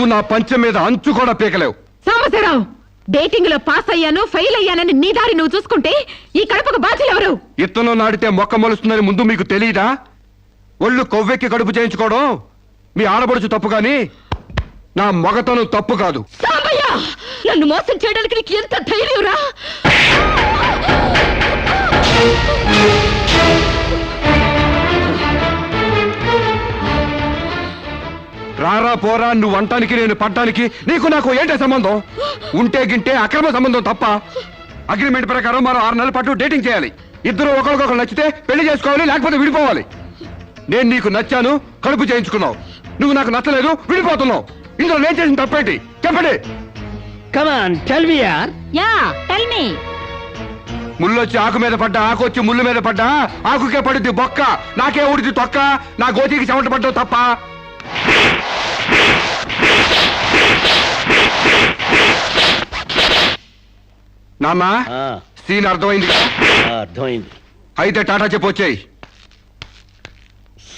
నువ్వు నా పంచం మీద అంచు కూడా పీకలేవు. సాంబశివరావు, డేటింగ్ లో పాస్ అయ్యాను ఫెయిల్ అయ్యానని నీ దారి నువ్వు చూసుకుంటే ఈ కడపకు బాధ్యులు ఎవరు? ఇత్తనం నాటితే మొక్క మొలుస్తుందని ముందు మీకు తెలియదా? ఒళ్ళు కొవ్వెక్కి కడుపు చేయించుకోవడం మీ ఆడబడుచు తప్పు గాని నా మగతనం తప్పు కాదు. సాంబయ్య, నన్ను మోసం చేయడానికి నీకు ఎంత ధైర్యం రా? రారా పోరా, నువ్వు అంటానికి నేను పడ్డానికి నీకు నాకు ఏంటే సంబంధం? ఉంటే గింటే అక్రమ సంబంధం తప్ప. అగ్రిమెంట్ ప్రకారం మరో 6 నెలల పాటు డేటింగ్ చేయాలి. ఇద్దరు ఒకరికొకరు నచ్చితే పెళ్లి చేసుకోవాలి, లేకపోతే విడిపోవాలి. నేను నీకు నచ్చాను, కడుపు చేయించుకున్నావు. నువ్వు నాకు నచ్చలేదు, విడిపోతున్నావు. ఇందులో నేను చేసిన తప్పేంటి చెప్పండి. ముళ్ళొచ్చి ఆకు మీద పడ్డా, ఆకు వచ్చి ముళ్ళు మీద పడ్డా, ఆకుకే పడుద్ది బొక్క, నాకే ఊడిది తొక్క. నా గోతికి చెమట పడ్డావు తప్ప. నాన్నా, సీన్ అర్థమైంది కదా? అర్థమైంది. అయితే టాటా చెప్పొచ్చాయి.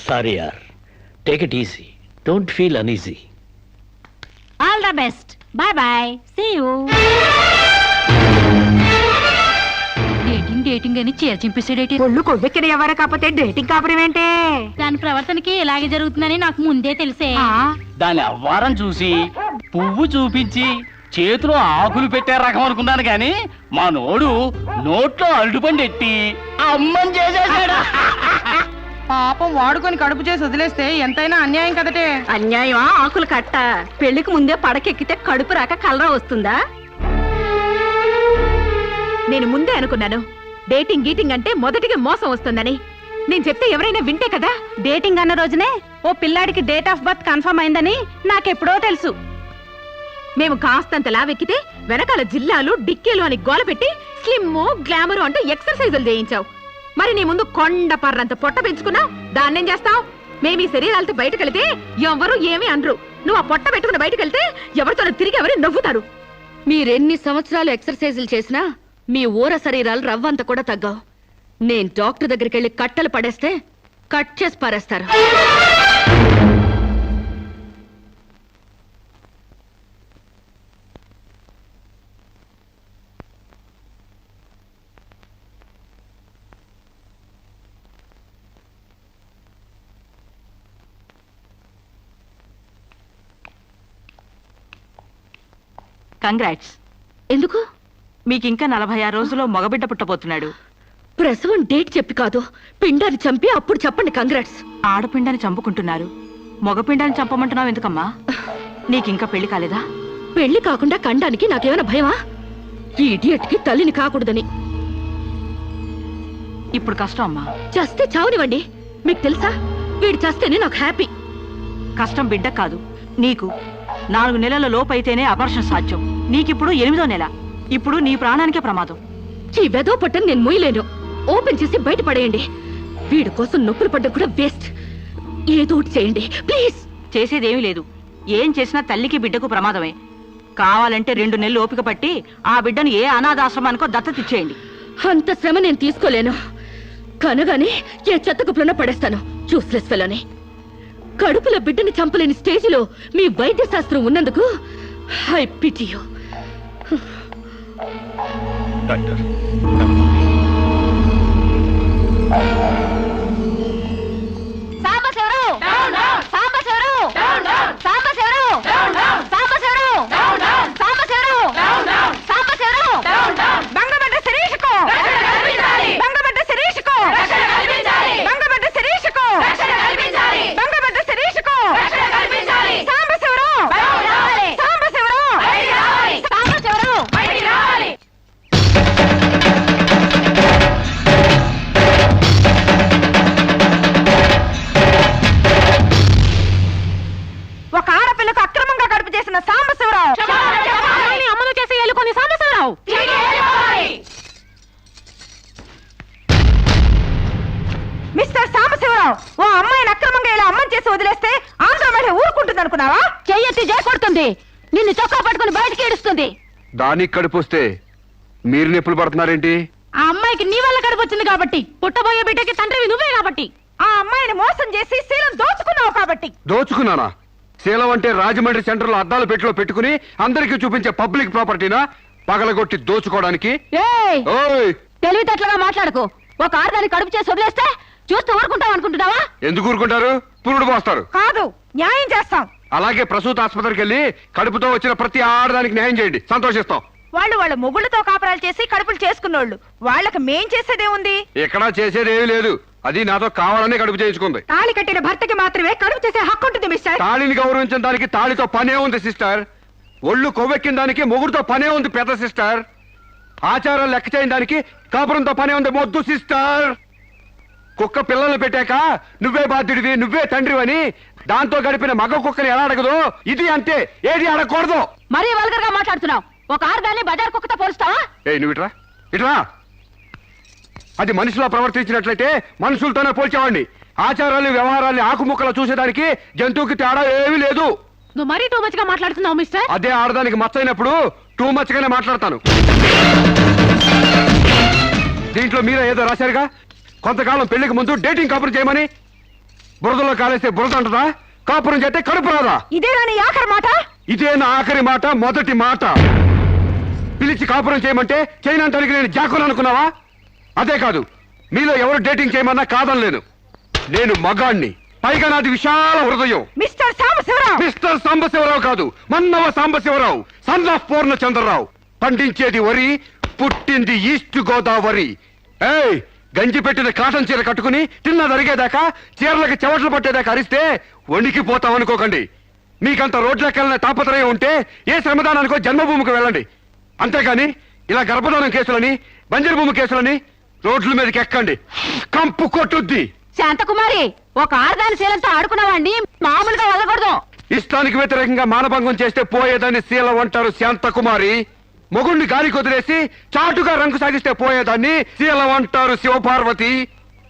సారీ యార్, take it easy, don't feel uneasy. All the best, bye bye, see you. Dating అని చీర చింపేసాడేటి. ఒళ్ళు కొవ్వెక్కిన ఎవరు కాకపోతే డేటింగ్ కాపురం ఏంటే? దాని ప్రవర్తనకి ఇలాగే జరుగుతుందని నాకు ముందే తెలిసే. దాని అవ్వారం చూసి పువ్వు చూపించి చేతిలో ఆకులు పెట్టే రకం అనుకున్నాను గాని మా నోడు నోట్లో అరటిపండు ఎట్టి అమ్మని చేసేసాడు. పాపం వాడుకొని కడుపు చేసి వదిలేస్తే ఎంతైనా అన్యాయం కదటే. అన్యాయమా? ఆకులు కట్ట. పెళ్లికి ముందే పడకెక్కితే కడుపు రాక కలరా వస్తుందా? నేను ముందే అనుకున్నాను డేటింగ్ గీటింగ్ అంటే మొదటిగా మోసం వస్తుందని. నేను చెప్తే ఎవరైనా వింటే కదా. డేటింగ్ అన్న రోజునే ఓ పిల్లాడికి డేట్ ఆఫ్ బర్త్ కన్ఫర్మ్ అయిందని నాకెప్పుడో తెలుసు. మేము కాస్తంత లావెక్కితే వెనకాల జిల్లాలు డిక్కీలు అని గోల పెట్టి స్లిమ్ గ్లామర్ అంటూ ఎక్సర్సైజులు చేయించావు. మరి నీ ముందు కొండ పర్రంత పొట్ట పెంచుకున్నావు. దాన్నేం చేస్తావు? మేము ఈ శరీరాలతో బయటకెళ్తే ఎవరు ఏమీ అనరు. నువ్వు ఆ పొట్ట పెట్టుకుని బయటకెళ్తే ఎవరితో తిరిగి ఎవరు నవ్వుతారు. మీరెన్ని సంవత్సరాలు ఎక్సర్సైజులు చేసినా మీ ఊర శరీరాలు రవ్వంత కూడా తగ్గావు. నేను డాక్టర్ దగ్గరికి వెళ్ళి కట్టలు పడేస్తే కట్ చేసి పారేస్తారు. కంగ్రాట్స్. ఎందుకు? మీకింకా 46 రోజుల్లో మగబిడ్డ పుట్టబోతున్నాడు. ప్రసవం డేట్ చెప్పి కాదు, పిండాన్ని చంపి అప్పుడు చెప్పండి కంగ్రాట్స్. ఆడపిండాన్ని చంపుకుంటున్నారు, మగపిండాన్ని చంపమంటున్నావు ఎందుకమ్మా? నీకింకా పెళ్లి కాలేదా? పెళ్లి కాకుండా కండానికి నాకేమైనా భయమా? ఈ ఇడియట్ కి తల్లిని కాకూడదని. ఇప్పుడు కష్టం అమ్మా. చస్తే చావునివ్వండి. మీకు తెలుసా, వీడు చస్తేనే నాకు హ్యాపీ. కష్టం బిడ్డ కాదు నీకు. 4 నెలల లోపైతేనే అబార్షన్ సాధ్యం. నీకిప్పుడు 8వ నెల. ఇప్పుడు నీ ప్రాణానికే ప్రమాదం. ఈ వెదో పట్టని నేను మొయ్యలేను. ఓపెన్ చేసి బయట పడేయండి. వీడి కోసం నొప్పులు పడ్డం కూడా వేస్ట్. ఏదో ఒకటి చేయండి ప్లీజ్. చేసేదేమీ లేదు. ఏం చేసినా తల్లికి బిడ్డకు ప్రమాదమే. కావాలంటే 2 నెలలు ఓపిక పట్టి ఆ బిడ్డను ఏ అనాథాశ్రమానికో దత్తతిచ్చేయండి. అంత శ్రమ నేను తీసుకోలేను. కనగానే ఏ చెత్త కుప్పలోనో పడేస్తాను. చూస్లెస్ ఫెలోని. కడుపులో బిడ్డని చంపలేని స్టేజిలో మీ వైద్య శాస్త్రం ఉన్నందుకు I pity you. Doctor, Sambasivarao, Sambasivarao, Sambasivarao, Sambasivarao, Sambasivarao, Sambasivarao, బంగబడ్డ శిరీషకు, బంగబడ్డ శిరీషకు, బంగబడ్డ శిరీషకు, బంగబడ్డ శిరీషకు, సాంబశివరావు, సాంబశివరావు, సాంబశివరావు. ఒక ఆడపిల్లకు అక్రమంగా కడుపు చేసిన సాంబశివరావు, అమ్మను చేసి ఎలుకొని సాంబశివరావు. మిస్టర్ సాంబశివరావు, ఓ అమ్మాయిని అక్రమంగా ఇలా అమ్మని చేసి వదిలేస్తే ఆంధ్ర మహిళ ఊరుకుంటుంది అనుకున్నావా? చెయ్యెత్తి చేకొడుతుంది. నిన్ను చొక్కా పట్టుకుని బయటికి ఏడుస్తుంది. దానికి కడుపు వస్తే మీరు నొప్పులు పడుతున్నారేంటి? ఆ అమ్మాయికి నీ వల్ల కడుపు వచ్చింది కాబట్టి, పుట్టబోయే బిడ్డకి తండ్రివి నువ్వే కాబట్టి. ఆ అమ్మాయిని మోసం చేసి శీలం దోచుకున్నావు కాబట్టి. దోచుకున్నానా? శీలం అంటే రాజమండ్రి సెంటర్ లో అద్దాల పెట్టిలో పెట్టుకుని అందరికీ చూపించే పబ్లిక్ ప్రాపర్టీనా పగలగొట్టి దోచుకోవడానికి? ఏయ్ ఓయ్ తెలివితేటలుగా మాట్లాడుకో. ఒక ఆడదాన్ని కడుపు చేసి వదిలేస్తే చూస్తూ ఊరుకుంటాం అనుకుంటున్నావా? ఎందుకు ఊరుకుంటారు? పురుడు పోస్తారు. కాదు, న్యాయం చేస్తాం. అలాగే ప్రసూత ఆసుపత్రికి వెళ్ళి కడుపుతో వచ్చిన ప్రతి ఆడదానికి న్యాయం చేయండి, సంతోషిస్తాం. వాళ్ళ మొగుళ్ళతో కాపురాలు చేసి కడుపులు చేసుకున్నోళ్ళు, వాళ్ళకి మేం చేసేదేముంది? ఎక్కడా చేసేదేమీ లేదు. అది నాతో కావాలని కడుపు చేయించుకుంది. తాళి కట్టిన భర్తకి మాత్రమే కడుపు చేసే హక్కు ఉంటుంది మిస్టర్. తాళిని గౌరవించిన దానికి తాళితో పనే ఉంది సిస్టర్. ఒళ్ళు కొవ్వెక్కిన దానికి మొగుడుతో పనే ఉంది పెద్ద సిస్టర్. ఆచారాలు లెక్క చేయని దానికి కాపురంతో పనే ఉంది మొద్దు సిస్టర్. కుక్క పిల్లలు పెట్టాక నువ్వే బాధ్యుడివి, నువ్వే తండ్రివని దాంతో గడిపిన మగ కుక్కని ఎలా అడగదు, ఇది అంతే, ఏది అడగకూడదు. మరీ వల్గర్ గా మాట్లాడుతున్నావు. ఒక ఆడదాన్ని బజార్ కుక్కతో పోలుస్తావా? నువ్వు ఇట్రా ఇట్రా. అది మనిషిలో ప్రవర్తించినట్లయితే మనుషులతోనే పోల్చేవాడిని. ఆచారాలు వ్యవహారాన్ని ఆకుముక్కలు చూసేదానికి జంతువుకి తేడా ఏమీ లేదు. నువ్వు మరీ టూ మచ్ గా మాట్లాడుతున్నావు మిస్టర్. అదే ఆడదానికి మచ్చైనప్పుడు టూ మచ్ గానే మాట్లాడతాను. దీంట్లో మీరే ఏదో రాశారుగా, కొంతకాలం పెళ్లికి ముందు డేటింగ్ కాపురం చేయమని. బురదలో కాలేస్తే బురద అంటదా? కాపురం చేస్తే కడుపు రాదా? ఇదేనా నీ ఆఖరి మాట? ఇదే నా ఆఖరి మాట, మొదటి మాట. పిలిచి కాపురం చేయమంటే చేయనంటానికి నేను జాకులు అనుకున్నావా? అదే కాదు, మీలో ఎవరు డేటింగ్ చేయమన్నా కాదనలేను. నేను మగాణ్ణి, పైగా నాది విశాల హృదయం. మిస్టర్ సాంబశివరావు. మిస్టర్ సాంబశివరావు కాదు, మన్నవ సాంబశివరావు, సన్ ఆఫ్ పూర్ణచంద్రరావు. పండించేది వరి, పుట్టింది ఈస్ట్ గోదావరి. ఏయ్, గంజి పెట్టిన కాటన్ చీర కట్టుకుని తిన్నది అరిగేదాకా, చీరలకు చెవట్లు పట్టేదాకా అరిస్తే వణికిపోతామనుకోకండి. మీకంత రోడ్లకెళ్ళిన తాపత్రయం ఉంటే ఏ శ్రమదానానికో జన్మభూమికి వెళ్ళండి. అంతేగాని ఇలా గర్భధానం కేసులని, బంజరు భూమి కేసులని రోడ్ల మీదకి ఎక్కండి, కంపు కొట్టుద్ది. శాంతకుమారి, ఒక ఆడదాని శీలంతో ఆడుకున్నావాడిని మామూలుగా వదలకూడదు. ఇష్టానికి వ్యతిరేకంగా మానభంగం చేస్తే పోయేదాన్ని శీలం అంటారు శాంతకుమారి. మొగుణ్ణి గాలి కొదిలేసి చాటుగా రంగు సాగిస్తే పోయేదాన్ని శీలం అంటారు శివపార్వతి.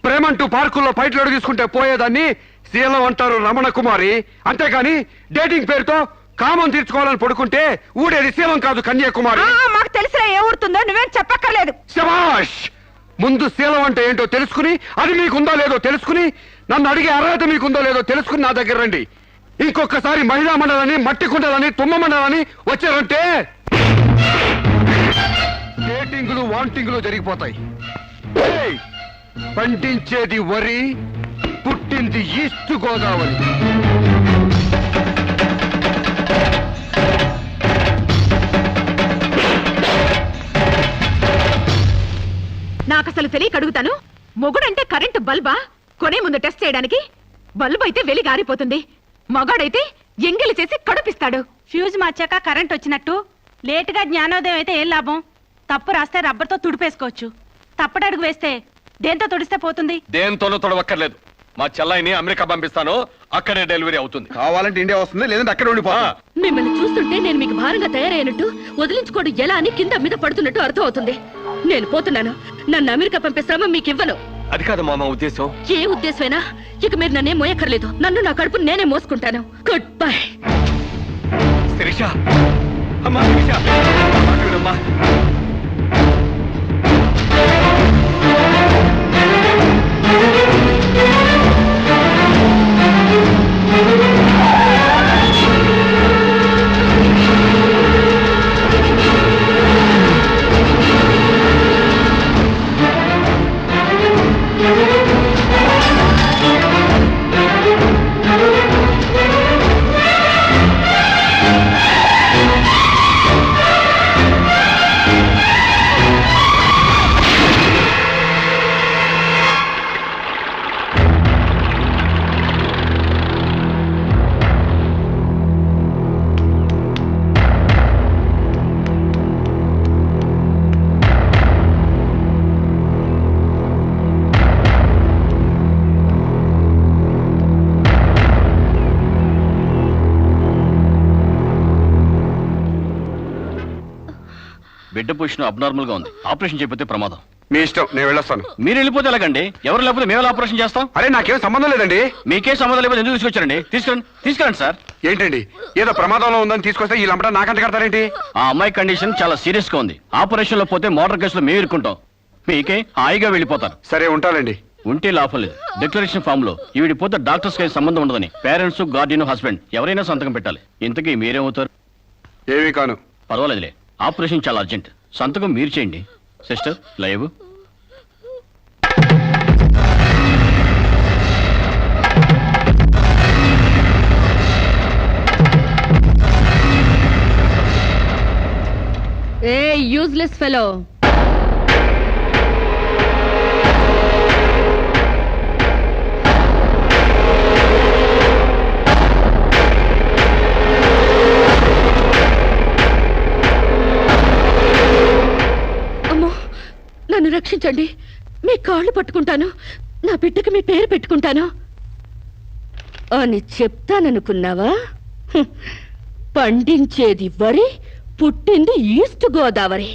ప్రేమంటూ పార్కుల్లో పైట్లోడు తీసుకుంటే పోయేదాన్ని శీలం అంటారు రమణ కుమారి. అంతేగాని డేటింగ్ పేరుతో కామం తీర్చుకోవాలని పడుకుంటే ఊడేది శీలం కాదు కన్యాకుమారి. మాకు తెలిసిన ఏ ఊరుతుందో నువ్వేం చెప్పక్కర్లేదు. శభాష్! ముందు శీలం అంటే ఏంటో తెలుసుకుని, అది మీకుందో లేదో తెలుసుకుని, నన్ను అడిగే అర్హత మీకుందో లేదో తెలుసుకుని నా దగ్గర రండి. ఇంకొకసారి మహిళా మండలని, మట్టి కుండలని, తుమ్మ మండలని వచ్చారంటే డేటింగులు వాంటింగులు జరిగిపోతాయి. ఏయ్! పండించేది వరి, పుట్టింది ఈస్ట్ గోదావరి. నాకు అసలు తెలియక అడుగుతాను, మొగుడంటే కరెంటు బల్బా? కొనే ముందు టెస్ట్ చేయడానికి. బల్బు అయితే వెలి గారిపోతుంది, మగాడైతే ఎంగిలి చేసి కడుపిస్తాడు. ఫ్యూజ్ మార్చాక కరెంట్ వచ్చినట్టు లేటుగా జ్ఞానోదయం అయితే ఏం లాభం? తప్పు రాస్తే రబ్బర్తో తుడిపేసుకోవచ్చు. తప్పటడుగు వేస్తే దేంతో తుడిస్తే పోతుంది? దేంతోనూ తొడవక్కర్లేదు. మా చెల్లాయిని అమెరికా పంపిస్తాను, అక్కడే డెలివరీ అవుతుంది. కావాలంటే ఇండియా వస్తుంది, లేదంటే అక్కడ ఉండిపో. మిమ్మల్ని చూస్తుంటే నేను మీకు భారంగా తయారైనట్టు, వదిలించుకోవడం ఎలా అని కింద మీద పడుతున్నట్టు అర్థం అవుతుంది. నేను పోతున్నాను. నన్ను అమెరికా పంపే శ్రమ మీకు ఇవ్వను. అది కాదు మా ఉద్దేశం. ఏ ఉద్దేశమైనా ఇక మీరు నన్నే మోయక్కర్లేదు. నన్ను నా కడుపు నేనే మోసుకుంటాను. Good bye. శిరీష, అమ్మా శిరీష, మాట వినమ్మా. బిడ్డ పొజిషన్ అబ్నార్మల్ గా ఉంది. ఆపరేషన్ చేయకపోతే ప్రమాదం. మీ ఇష్టం, నేను వెళ్ళొస్తాను. మీరు వెళ్ళిపోతే ఎలాగండి? ఎవరు లేకపోతే మేము ఎలా ఆపరేషన్ చేస్తాం? అరే నాకేం సంబంధం లేదండి. మీకే సంబంధం లేకపోతే ఎందుకు తీసుకొచ్చారండి? తీసుకురండి సార్. ఏంటండి, ఏదో ప్రమాదంలో ఉందని తీసుకొస్తే ఈ లంపట నాకంట కడతారేంటి? ఆ అమ్మాయి కండిషన్ చాలా సీరియస్ గా ఉంది. ఆపరేషన్ లో పోతే మోటార్ కేసులో మేము ఇరుక్కుంటాం. మీకే హాయిగా వెళ్ళిపోతారు. సరే ఉంటానండి. ఉంటే లాభం లేదు. డిక్లరేషన్ ఫామ్ లో ఈవిడి పోతే డాక్టర్స్ కి సంబంధం ఉండదని పేరెంట్స్, గార్డియన్, హస్బెండ్ ఎవరైనా సంతకం పెట్టాలి. ఇంతకీ మీరేమవుతారు? ఏమీ కాను. పర్వాలేదులే, ఆపరేషన్ చాలా అర్జెంట్. సంతకం మీరు చేయండి. Sister live. ఏ యూజ్లెస్ ఫెలో, అమ్మో నన్ను రక్షించండి. మీ కాళ్ళు పట్టుకుంటాను, నా బిడ్డకి మీ పేరు పెట్టుకుంటాను అని చెప్తాననుకున్నావా? హ్మ్. పండించేది వరి, పుట్టింది ఈస్ట్ గోదావరి.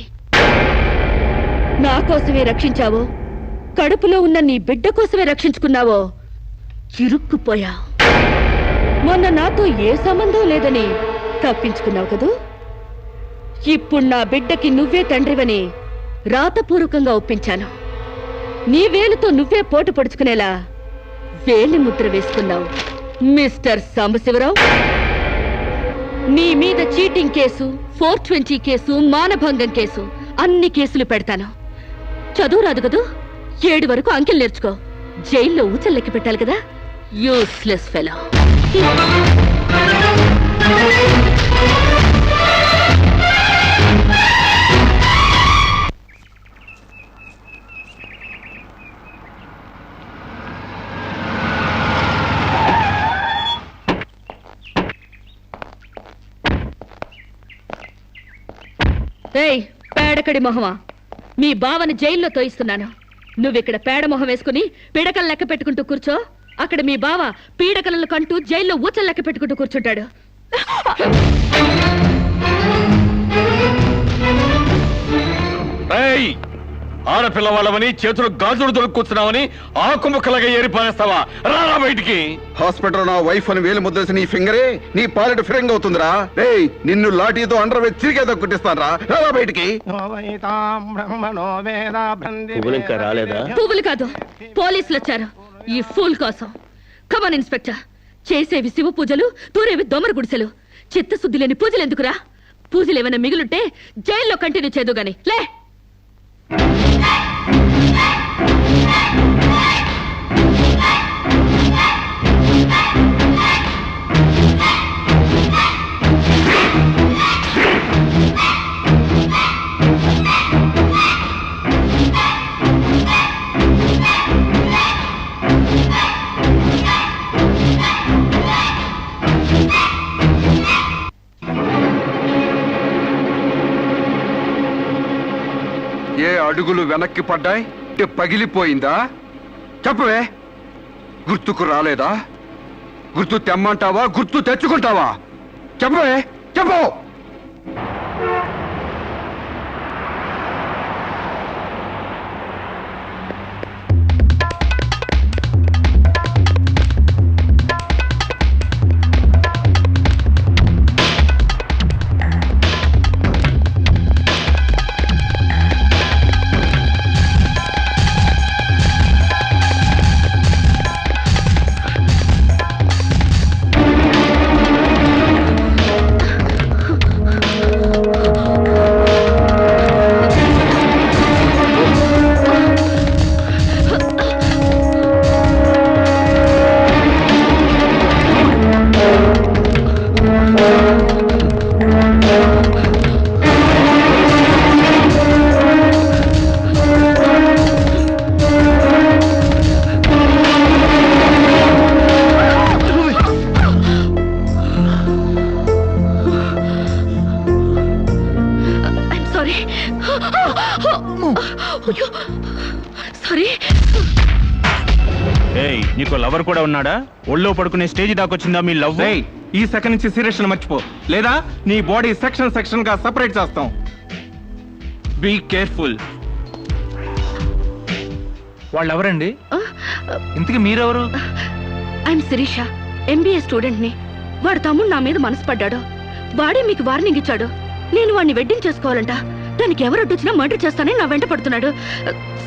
నా కోసమే రక్షించావో, కడుపులో ఉన్న నీ బిడ్డ కోసమే రక్షించుకున్నావో చిరుక్కుపోయా. మొన్న నాతో ఏ సంబంధం లేదని తప్పించుకున్నావు కదూ. ఇప్పుడు నా బిడ్డకి నువ్వే తండ్రివని రాతపూర్వకంగా ఒప్పించాను. నీ వేలుతో నువ్వే పోటు పొడుచుకునేలా వేలి ముద్ర వేసుకున్నావు మిస్టర్ సాంబశివరావు. నీ మీద చీటింగ్ కేసు, 420 కేసు, మానభంగం కేసు, అన్ని కేసులు పెడతాను. చదువు రాదు కదూ, 7 వరకు అంకెలు నేర్చుకో. జైల్లో ఊచల్లెక్కి పెట్టాలి కదా. Useless fellow. ఏయ్ పేడకడి మొహమా, మీ బావని జైల్లో తోయిస్తున్నాను. నువ్విక్కడ పేడ మొహం వేసుకుని పీడకలు లెక్క పెట్టుకుంటూ కూర్చో. అక్కడ మీ బావ పీడకలను కంటూ జైల్లో ఊచలు లెక్క పెట్టుకుంటూ కూర్చుంటాడు. ఆడపిల్ల వాళ్ళమని చేతులు గాజులు దొరుకుతున్నావని ఆకుముక్కలాగా ఏరిపారేస్తావా? రారా బయటికి. హాస్పిటల్ నా వైఫ్ అని వేలు ముద్రేసి నీ ఫింగరే నీ పాలెట్ ఫిరంగ్ అవుతుందిరా. ఏయ్ నిన్ను లాఠీతో అండర్ వేసి తిరిగేదో కుట్టిస్తాను రా బయటికి. పువ్వులు ఇంకా రాలేదా? పువ్వులు కాదు, పోలీసులు వచ్చారు ఈ ఫూల్ కోసం. Come on inspector. చేసేవి శివ పూజలు, తూరేవి దొమర గుడిసెలు. చిత్తశుద్ధి లేని పూజలు ఎందుకురా? పూజలు ఏమైనా మిగులుంటే జైల్లో కంటిన్యూ చేదు గాని లే. ఏ అడుగులు వెనక్కి పడ్డాయి? పగిలిపోయిందా? చెప్పవే. గుర్తుకు రాలేదా? గుర్తు తెమ్మంటావా, గుర్తు తెచ్చుకుంటావా? చెప్పవే, చెప్పు. సారీ. నీకు లవర్ కూడా ఉన్నాడా? ఒళ్ళో పడుకునే స్టేజ్ దాకొచ్చిందా మీ లవ్? ఈ సెకండ్ నుంచి సీరియస్ మర్చిపో, లేదా నీ బాడీ సెక్షన్ గా సెపరేట్ చేస్తాం. Be careful. వాళ్ళు ఎవరండి? ఇంతకీ మీరెవరు? ఐఎమ్ శిరీష, MBA స్టూడెంట్ ని. వాడు తమ్ముడు నా మీద మనసు పడ్డాడు. వాడే మీకు వార్నింగ్ ఇచ్చాడు. నేను వాడిని వెడ్డింగ్ చేసుకోవాలంట. దానికి ఎవరు అడ్డొచ్చినా మర్డర్ చేస్తానని నా వెంట పడుతున్నాడు.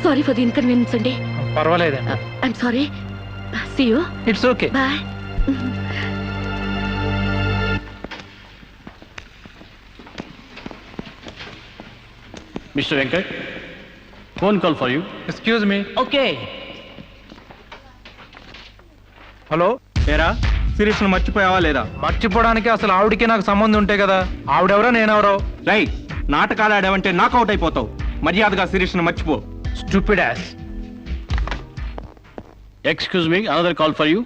సారీ ఫర్ ది ఇన్కన్వీనియన్స్ అండి. పర్వాలేదండి. I'm sorry. See you. It's okay. Bye. Mister Venkat, phone call for you. Excuse me. Okay. Hello, ఏరా శిరీష్ను మర్చిపోయావా లేదా? మర్చిపోవడానికి అసలు ఆవిడకి నాకు సంబంధం ఉంటే కదా. ఆవిడెవరో నేనెవరో. రైట్, నాటకాలు ఆడావంటే నాకౌట్ అయిపోతావు. మర్యాదగా శిరీష్ను మర్చిపో. Stupid ass. Excuse me, another call for you.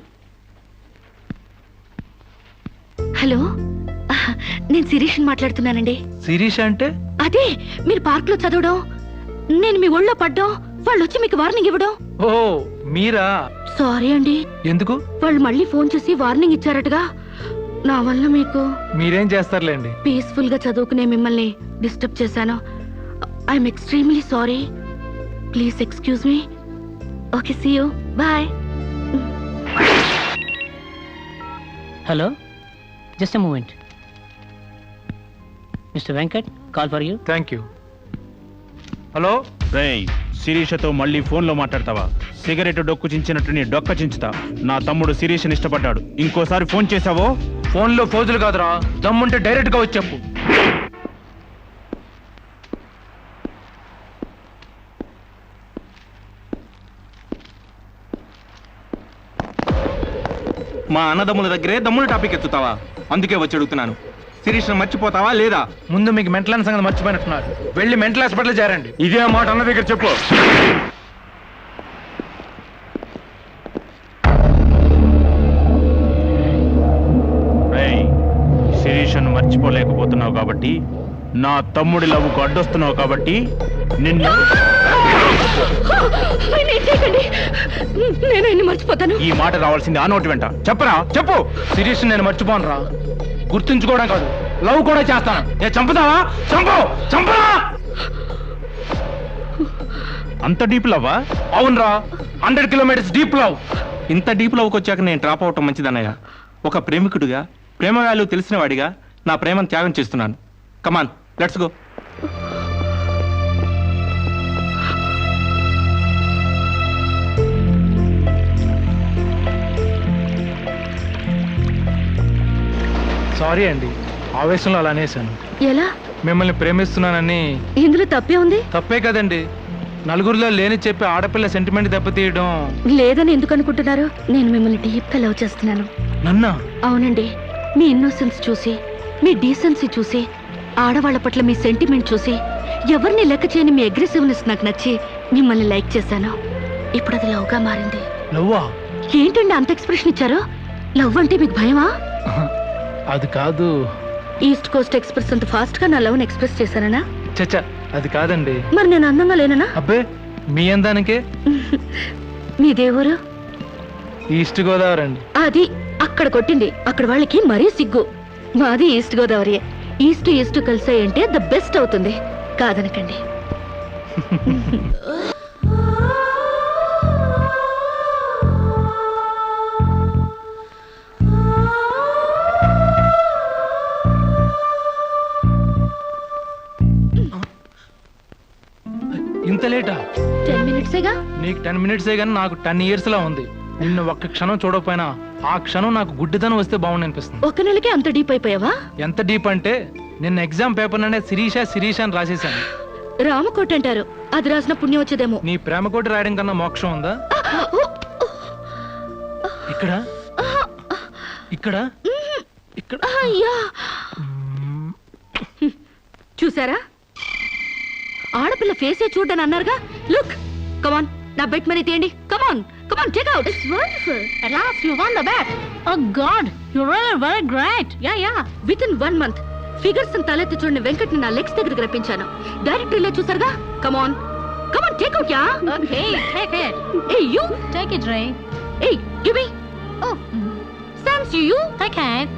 Hello, నేను శిరీష్ మాట్లాడుతున్నానండి. శిరీష్ అంటే? అదే మీరు పార్క్ లో చదవడం, నేను మీ ఒళ్ళో పడ్డం, వాళ్ళు వచ్చి మీకు వార్నింగ్ ఇవ్వడం. ఓ మీరా? సారీ అండి. ఎందుకు? వాళ్ళు మళ్ళీ ఫోన్ చేసి వార్నింగ్ ఇచ్చారటగా. నా వల్ల మీకు. మీరేం చేస్తారులేండి. పీస్ఫుల్ గా చదువుకునే మిమ్మల్ని డిస్టర్బ్ చేశాను. I'm extremely sorry. Please excuse me. Okay, see you. Bye. Hello, just a moment. Mister Venkat, call for you. Thank you. Hello. రేయ్, శిరీషతో మళ్ళీ ఫోన్లో మాట్లాడతావా? సిగరెట్ డొక్కు చించినట్టు నీ డొక్క చించుతా. నా తమ్ముడు శిరీష్ని ఇష్టపడ్డాడు. ఇంకోసారి ఫోన్ చేసావో ఫోన్లో ఫోజులు కాదురా, దమ్ముంటే డైరెక్ట్ గా వచ్చి చెప్పు. మా అన్నదమ్ముల దగ్గరే దమ్ముల టాపిక్ ఎత్తుతావా? అందుకే వచ్చి అడుగుతున్నాను, శిరీష్ను మర్చిపోతావా లేదా? ముందు మీకు మెంటల్ సంగతి మర్చిపోయినట్టున్నారు. వెళ్ళి మెంటల్ హాస్పిటల్ చేరండి. ఇదే మాట అన్న దగ్గర చెప్పు. రేయ్, శిరీషను మర్చిపోలేకపోతున్నావు కాబట్టి, నా తమ్ముడి లవ్వుకు అడ్డొస్తున్నావు కాబట్టి నిన్ను నేను ఆయన్ని మర్చిపోతాను. ఈ మాట రావాల్సింది ఆ నోటి వెంట. చెప్పరా, చెప్పు. శిరీష్ నేను మర్చిపోను రా. గుర్తుంచుకోవడం కాదు, లవ్ కూడా చేస్తాను. నేను చంపుతావా? చంపు, చంపరా. అంత డీప్ లవ్వా? అవునరా, 100 కిలోమీటర్స్ డీప్ లవ్. ఇంత డీప్ లవ్కి వచ్చాక నేను డ్రాప్ అవటం మంచిదన్నయ్య. ఒక ప్రేమికుడిగా, ప్రేమ వాల్యూ తెలిసిన వాడిగా నా ప్రేమను త్యాగం చేస్తున్నాను. కమాన్, లెట్స్ గో. సారీ అండి, ఆవేశంలో అలా అనేసాను. ఎలా? మిమ్మల్ని ప్రేమిస్తున్నానని. ఇందులో తప్పే ఉంది? తప్పే కదండి. నలుగురిలో లేని చెప్పి ఆడపిల్ల సెంటిమెంట్ దెబ్బతీయడం. లేదని ఎందుకు అనుకుంటున్నారు? నేను మిమ్మల్ని డీప్ గా లవ్ చేస్తున్నాను. నన్నా? అవునండి. మీ ఇన్నోసెన్స్ చూసి, మీ డీసెన్సీ చూసి, ఆడవాళ్ల పట్ల మీ సెంటిమెంట్ చూసి, ఎవరిని లెక్క చేయని మీ అగ్రెసివ్నెస్ నాకు నచ్చి మిమ్మల్ని లైక్ చేశాను. ఇప్పుడు అది లవ్ గా మారింది. లవ్వా? ఏంటండి అంత ఎక్స్ప్రెషన్ ఇచ్చారు? లవ్ అంటే మీకు భయమా? అది కాదు. ఈస్ట్ కోస్ట్ ఎక్స్ప్రెస్ అంత ఫాస్ట్ గా నా లవ్ ని ఎక్స్ప్రెస్ చేశానా? చచ్చా, అది కాదండి. మరి నేను అందంగా లేనా? అబ్బే, మీ అందానికే. మీ దేవురు? ఈస్ట్ గోదావరి అండి. అది అక్కడ కొట్టింది. అక్కడ వాళ్ళకి మరీ సిగ్గు. మాది ఈస్ట్ గోదావరి. ఈస్ట్ ఈస్ట్ కలిసాయంటే ద బెస్ట్ అవుతుంది. కాదనకండి. ఇంత లేటా? 10 మినిట్సేగా. నీకు 10 మినిట్సే కానీ నాకు 10 years లా ఉంది. నిన్ను ఒక్క క్షణం చూడకపోయినా ఆ క్షణం నాకు గుడ్డితనం వస్తే బాగుండి అనిపిస్తుంది. ఒక నెలకే అంత డీప్ అయిపోయావా? ఎంత డీప్ అంటే నిన్న ఎగ్జామ్ పేపర్ అనే శిరీష అని రాసేసాను. రామకోట అంటారు, అది రాసిన పుణ్యం వచ్చేదేమో. నీ ప్రేమ కోటి రాయడం కన్నా మోక్షం ఉందా? ఇక్కడ ఇక్కడ ఇక్కడ. అయ్యా, చూసారా? ఆడపిల్ల ఫేసే చూడని అన్నారుగా. లుక్, కమాన్, నా బెట్ మనీ తీయండి. Come on, come on, take out. It's wonderful. At last you won the bet. Oh God, you're really very great. Yeah. Within 1 month figures తలెత్తి చూడని వెంకట్ ని నా లెగ్స్ దగ్గరికి రప్పించాను. డైరెక్టరీలో చూసారుగా. Come on, come on, take out. Yeah, okay, take it. Hey, you take it, Ray. Hey, give me. Oh, thanks you. Take it.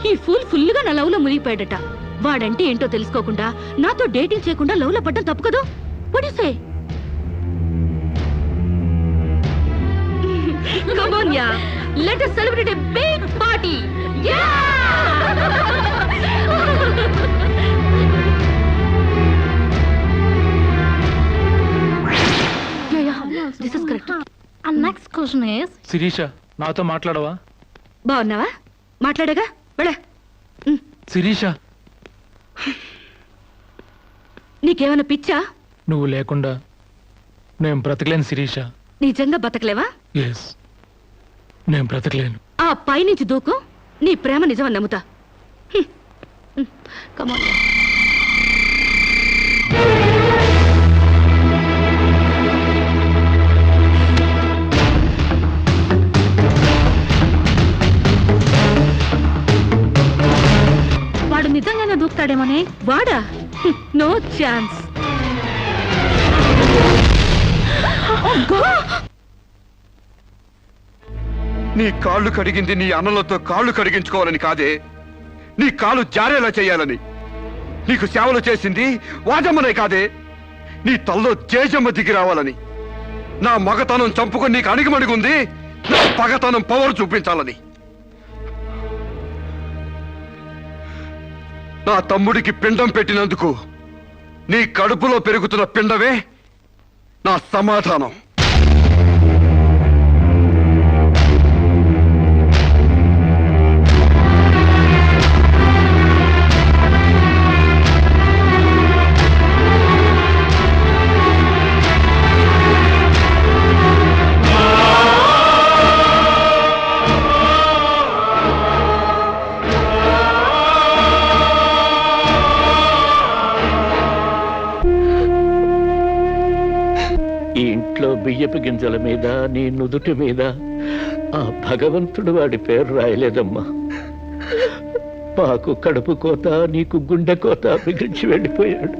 ఈ full గా నా లవ్ లో మునిగిపోయాడట. వాడంటే ఏంటో తెలుసుకోకుండా నాతో డేటింగ్ చేయకుండా లవ్ లో పడ్డం తప్పు కదా? What do you say? Come on, yeah. Let us celebrate a big party. Yeah! Question is Sirisha నాతో మాట్లాడవా? బాగున్నావా? మాట్లాడగా వెళ్ళ. శిరీష, నీకేమైనా పిచ్చా? నువ్వు లేకుండా నేను బ్రతకలేను శిరీష. నిజంగా బతకలేవా? ఎస్, నేను బ్రతకలేను. ఆ పైనుంచి దూకు, నీ ప్రేమ నిజమని నమ్ముతా. కమాన్. వాడు నిజంగానే దూకుతాడేమోనే. వాడా? No chance. నీ కాళ్ళు కడిగింది నీ అన్నలతో కాళ్ళు కడిగించుకోవాలని కాదే, నీ కాలు జారేలా చేయాలని. నీకు సేవలు చేసింది వాజమ్మనే కాదే, నీ తల్లో జేజమ్మ దిగి రావాలని. నా మగతనం చంపుకొని నీకు అణిగిమణిగుంది నా పగతనం పవర్ చూపించాలని. నా తమ్ముడికి పిండం పెట్టినందుకు నీ కడుపులో పెరుగుతున్న పిండమే నా సమాధానం. ఈ ఇంట్లో బియ్యపు గింజల మీద నీ నుదుటి మీద ఆ భగవంతుడు వాడి పేరు రాయలేదమ్మా. మాకు కడుపు కోత, నీకు గుండె కోత మిగిల్చి వెళ్ళిపోయాడు.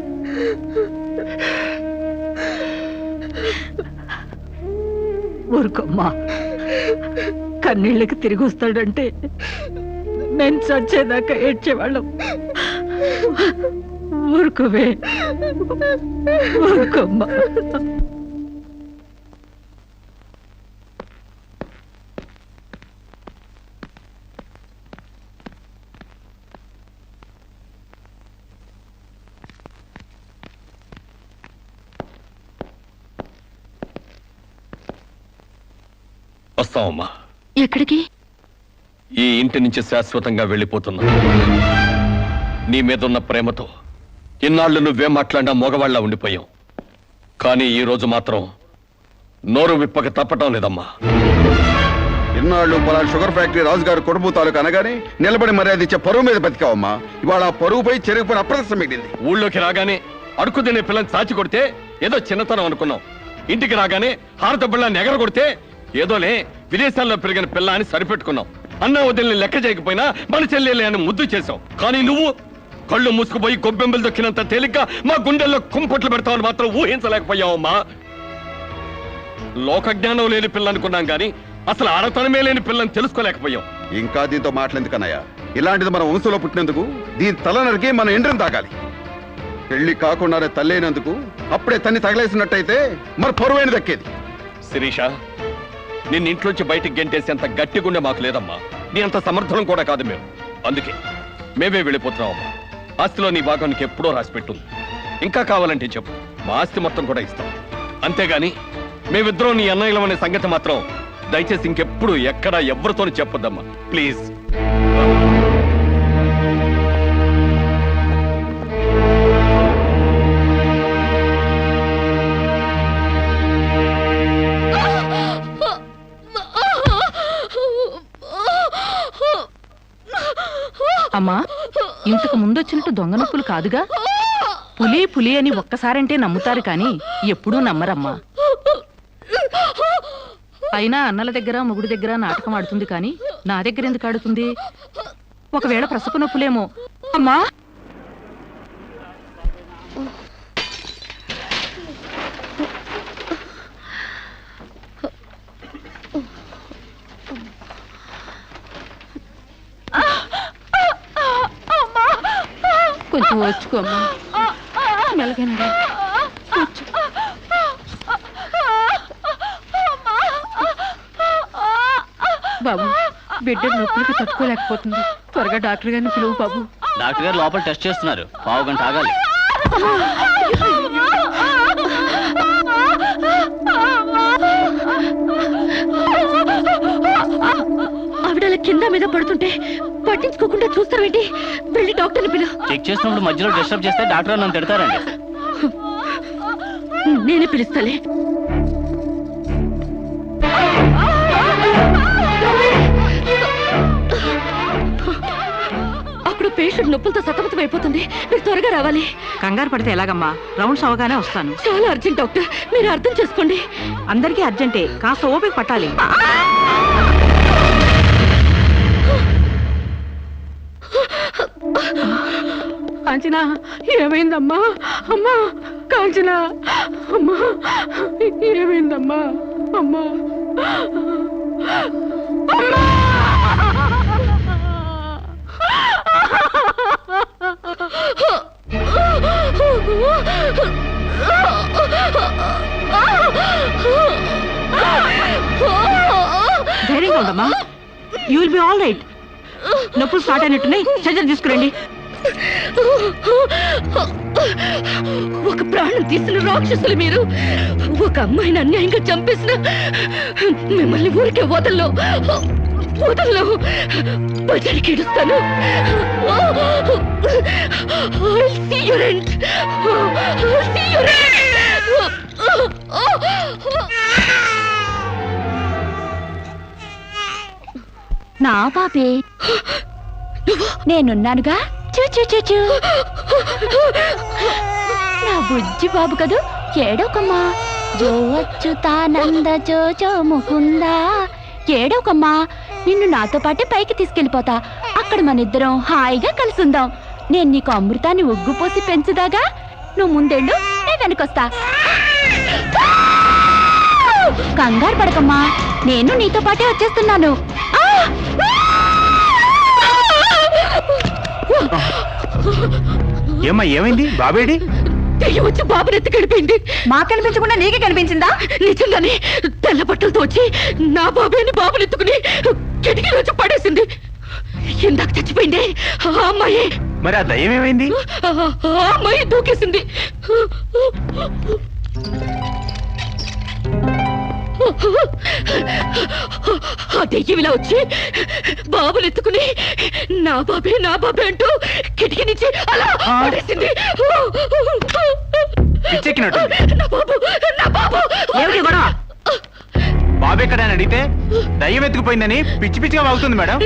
ఊరుకోమ్మా, కన్నీళ్ళకి తిరిగి వస్తాడంటే నేను చచ్చేదాకా ఏడ్చేవాళ్ళం. ఊరుకోవే, ఊరుకోమ్మా. వస్తామమ్మా. ఎక్కడికి? ఈ ఇంటి నుంచి శాశ్వతంగా వెళ్ళిపోతున్నా. నీ మీదున్న ప్రేమతో ఇన్నాళ్ళు నువ్వే మాట్లాడినా మగవాళ్ళ ఉండిపోయావు. కానీ ఈ రోజు మాత్రం నోరు విప్పక తప్పటం లేదమ్మా. ఇన్నాళ్ళు పలానా షుగర్ ఫ్యాక్టరీ రాజుగారు కొడుపు తాలూకు అనగానే నిలబడి మర్యాద ఇచ్చే పరువు మీద బతికావమ్మా. ఇవాళ ఆ పరువుపై చెరుగుపైన అప్రదర్శన మిగిలింది. ఊళ్ళోకి రాగానే అడుగు తినే పిల్లని చాచి కొడితే ఏదో చిన్నతనం అనుకున్నాం. ఇంటికి రాగానే హారతబ్బళ్ళని ఎగర కొడితే ఏదోలే విదేశాల్లో పెరిగిన పిల్ల అని సరిపెట్టుకున్నాం. అన్న వదిలిని లెక్క చేయకపోయినా మన చెల్లెలే అని ముద్దు చేశావు. కానీ నువ్వు కళ్ళు మూసుకుపోయి గొబ్బెంబలు దొక్కినంత తేలిక మా గుండెల్లో కుంపట్లు పెడతావని మాత్రం ఊహించలేకపోయావమ్మా. లోకజ్ఞానం లేని పిల్ల అనుకున్నాం కానీ అసలు ఆడతనమే లేని పిల్లని తెలుసుకోలేకపోయాం. ఇంకా దీంతో మాట్లాడేందుకన్నయ్య, ఇలాంటిది మన వంశంలో పుట్టినందుకు దీని తల నరికి మన ఎండ్రం తాగాలి. పెళ్లి కాకుండానే తల్లైనందుకు అప్పుడే తన్ని తగలేసినట్టయితే మరి పరువైన దక్కేది. శిరీష, నిన్ను ఇంట్లోంచి బయటికి గెంటేసేంత గట్టి గుండె మాకు లేదమ్మా. నీ అంత సమర్థనం కూడా కాదు మేము. అందుకే మేమే వెళ్ళిపోతున్నామమ్మా. ఆస్తిలో నీ భాగం నీకు ఎప్పుడో రాసిపెట్టుంది. ఇంకా కావాలంటే చెప్పు, మా ఆస్తి మొత్తం కూడా ఇస్తాం. అంతేగాని మేమిద్దరం నీ అన్నయ్యలం అనే సంగతి మాత్రం దయచేసి ఇంకెప్పుడు ఎక్కడా ఎవరితోని చెప్పొద్దమ్మా, ప్లీజ్. అమ్మా, ఇంతకు ముందొచ్చినట్టు దొంగ నొప్పులు కాదుగా? పులి పులి అని ఒక్కసారంటే నమ్ముతారు కానీ ఎప్పుడూ నమ్మరమ్మా. అయినా అన్నల దగ్గర మొగుడి దగ్గర నాటకం ఆడుతుంది కానీ నా దగ్గర ఎందుకు ఆడుతుంది? ఒకవేళ ప్రసవ నొప్పులేమో. అమ్మా, కొంచెం వచ్చుకోమ్మా, మెలగనరా. బాబు, బిడ్డ నొప్పులకి తట్టుకోలేకపోతుంది. త్వరగా డాక్టర్ గారిని పిలువు బాబు. డాక్టర్ గారు లోపల టెస్ట్ చేస్తున్నారు. పావు గంట ఆగాలి. కింద మీద పడుతుంటే పట్టించుకోకుండా చూస్తావేంటి? వెళ్ళి డాక్టర్ని పిలు. చెక్ చేసినప్పుడు మధ్యలో డిస్టర్బ్ చేస్తే డాక్టర్ నన్ను తిడతారండి. నేనే పిలుస్తాలే. అప్పుడు పేషెంట్ నొప్పులతో సతమతం అయిపోతుంది. మీరు త్వరగా రావాలి. కంగారు పడితే ఎలాగమ్మా? రౌండ్స్ అవగానే వస్తాను. చాలా అర్జెంట్ డాక్టర్, మీరు అర్థం చేసుకోండి. అందరికీ అర్జెంటే, కాస్త ఓపిక పట్టాలి. కాంచనా, ఏమైందమ్మా? అమ్మా కాంచనా, అమ్మా ఏమైందమ్మా? అమ్మా అమ్మా! ధైర్యంగా ఉండమ్మా. You will be all right. నొప్పులు స్టార్ట్ అయినట్టున్నాయి, సర్జరీ తీసుకురండి. ఒక ప్రాణం తీసిన రాక్షసులు మీరు. ఒక అమ్మాయిని అన్యాయంగా చంపేసిన మిమ్మల్ని ఊరికే వదల్లో వదల్లో. బజారికి ఇడుస్తాను. I'll see your end. I'll see your end. నా పాపే, నేనున్నానుగా. చూ చూ చూ చూ. నా బుజ్జి బాబు కదూ, ఏడోకమ్మా. జో అచ్యుతానంద జో జో ముకుందా. ఏడోకమ్మా, నిన్ను నాతో పాటే పైకి తీసుకెళ్ళిపోతా. అక్కడ మన ఇద్దరం హాయిగా కలుసుందాం. నేను నీకు అమృతాన్ని ఉగ్గుపోసి పెంచుదాగా. నువ్వు ముందెళ్ళు, నేను వెనకొస్తా. కంగారు పడకమ్మా, నేను నీతో పాటే వచ్చేస్తున్నాను. ఏమ్మా, ఏమైంది? బాబేడి? దెయ్యం వచ్చి బాబుని ఎత్తి గడిపోయింది. మాకు కనిపించకుండా నీకే కనిపించిందా? నిజంగానే తెల్ల బట్టలతో వచ్చి నా బాబేని బాబుని ఎత్తుకుని కిటికీలో వచ్చి పడేసింది. ఇందాక చచ్చిపోయింది ఆ అమ్మాయి. మరి ఆ దయ్యం ఏమైంది? ఆ అమ్మాయి దూకేసింది. ఆ దెయ్యం ఇలా వచ్చి బాబుని ఎత్తుకుని నా బాబే అంటూ కిటికీ నుంచి అలా పడేసింది. పిచ్చెక్కినట్టు. నా బాబు ఏమిటి గొడవ? బాబు ఎక్కడని అడిగితే దయ్యం ఎత్తుకుపోయిందని పిచ్చి పిచ్చిగా వాగుతుంది మేడం.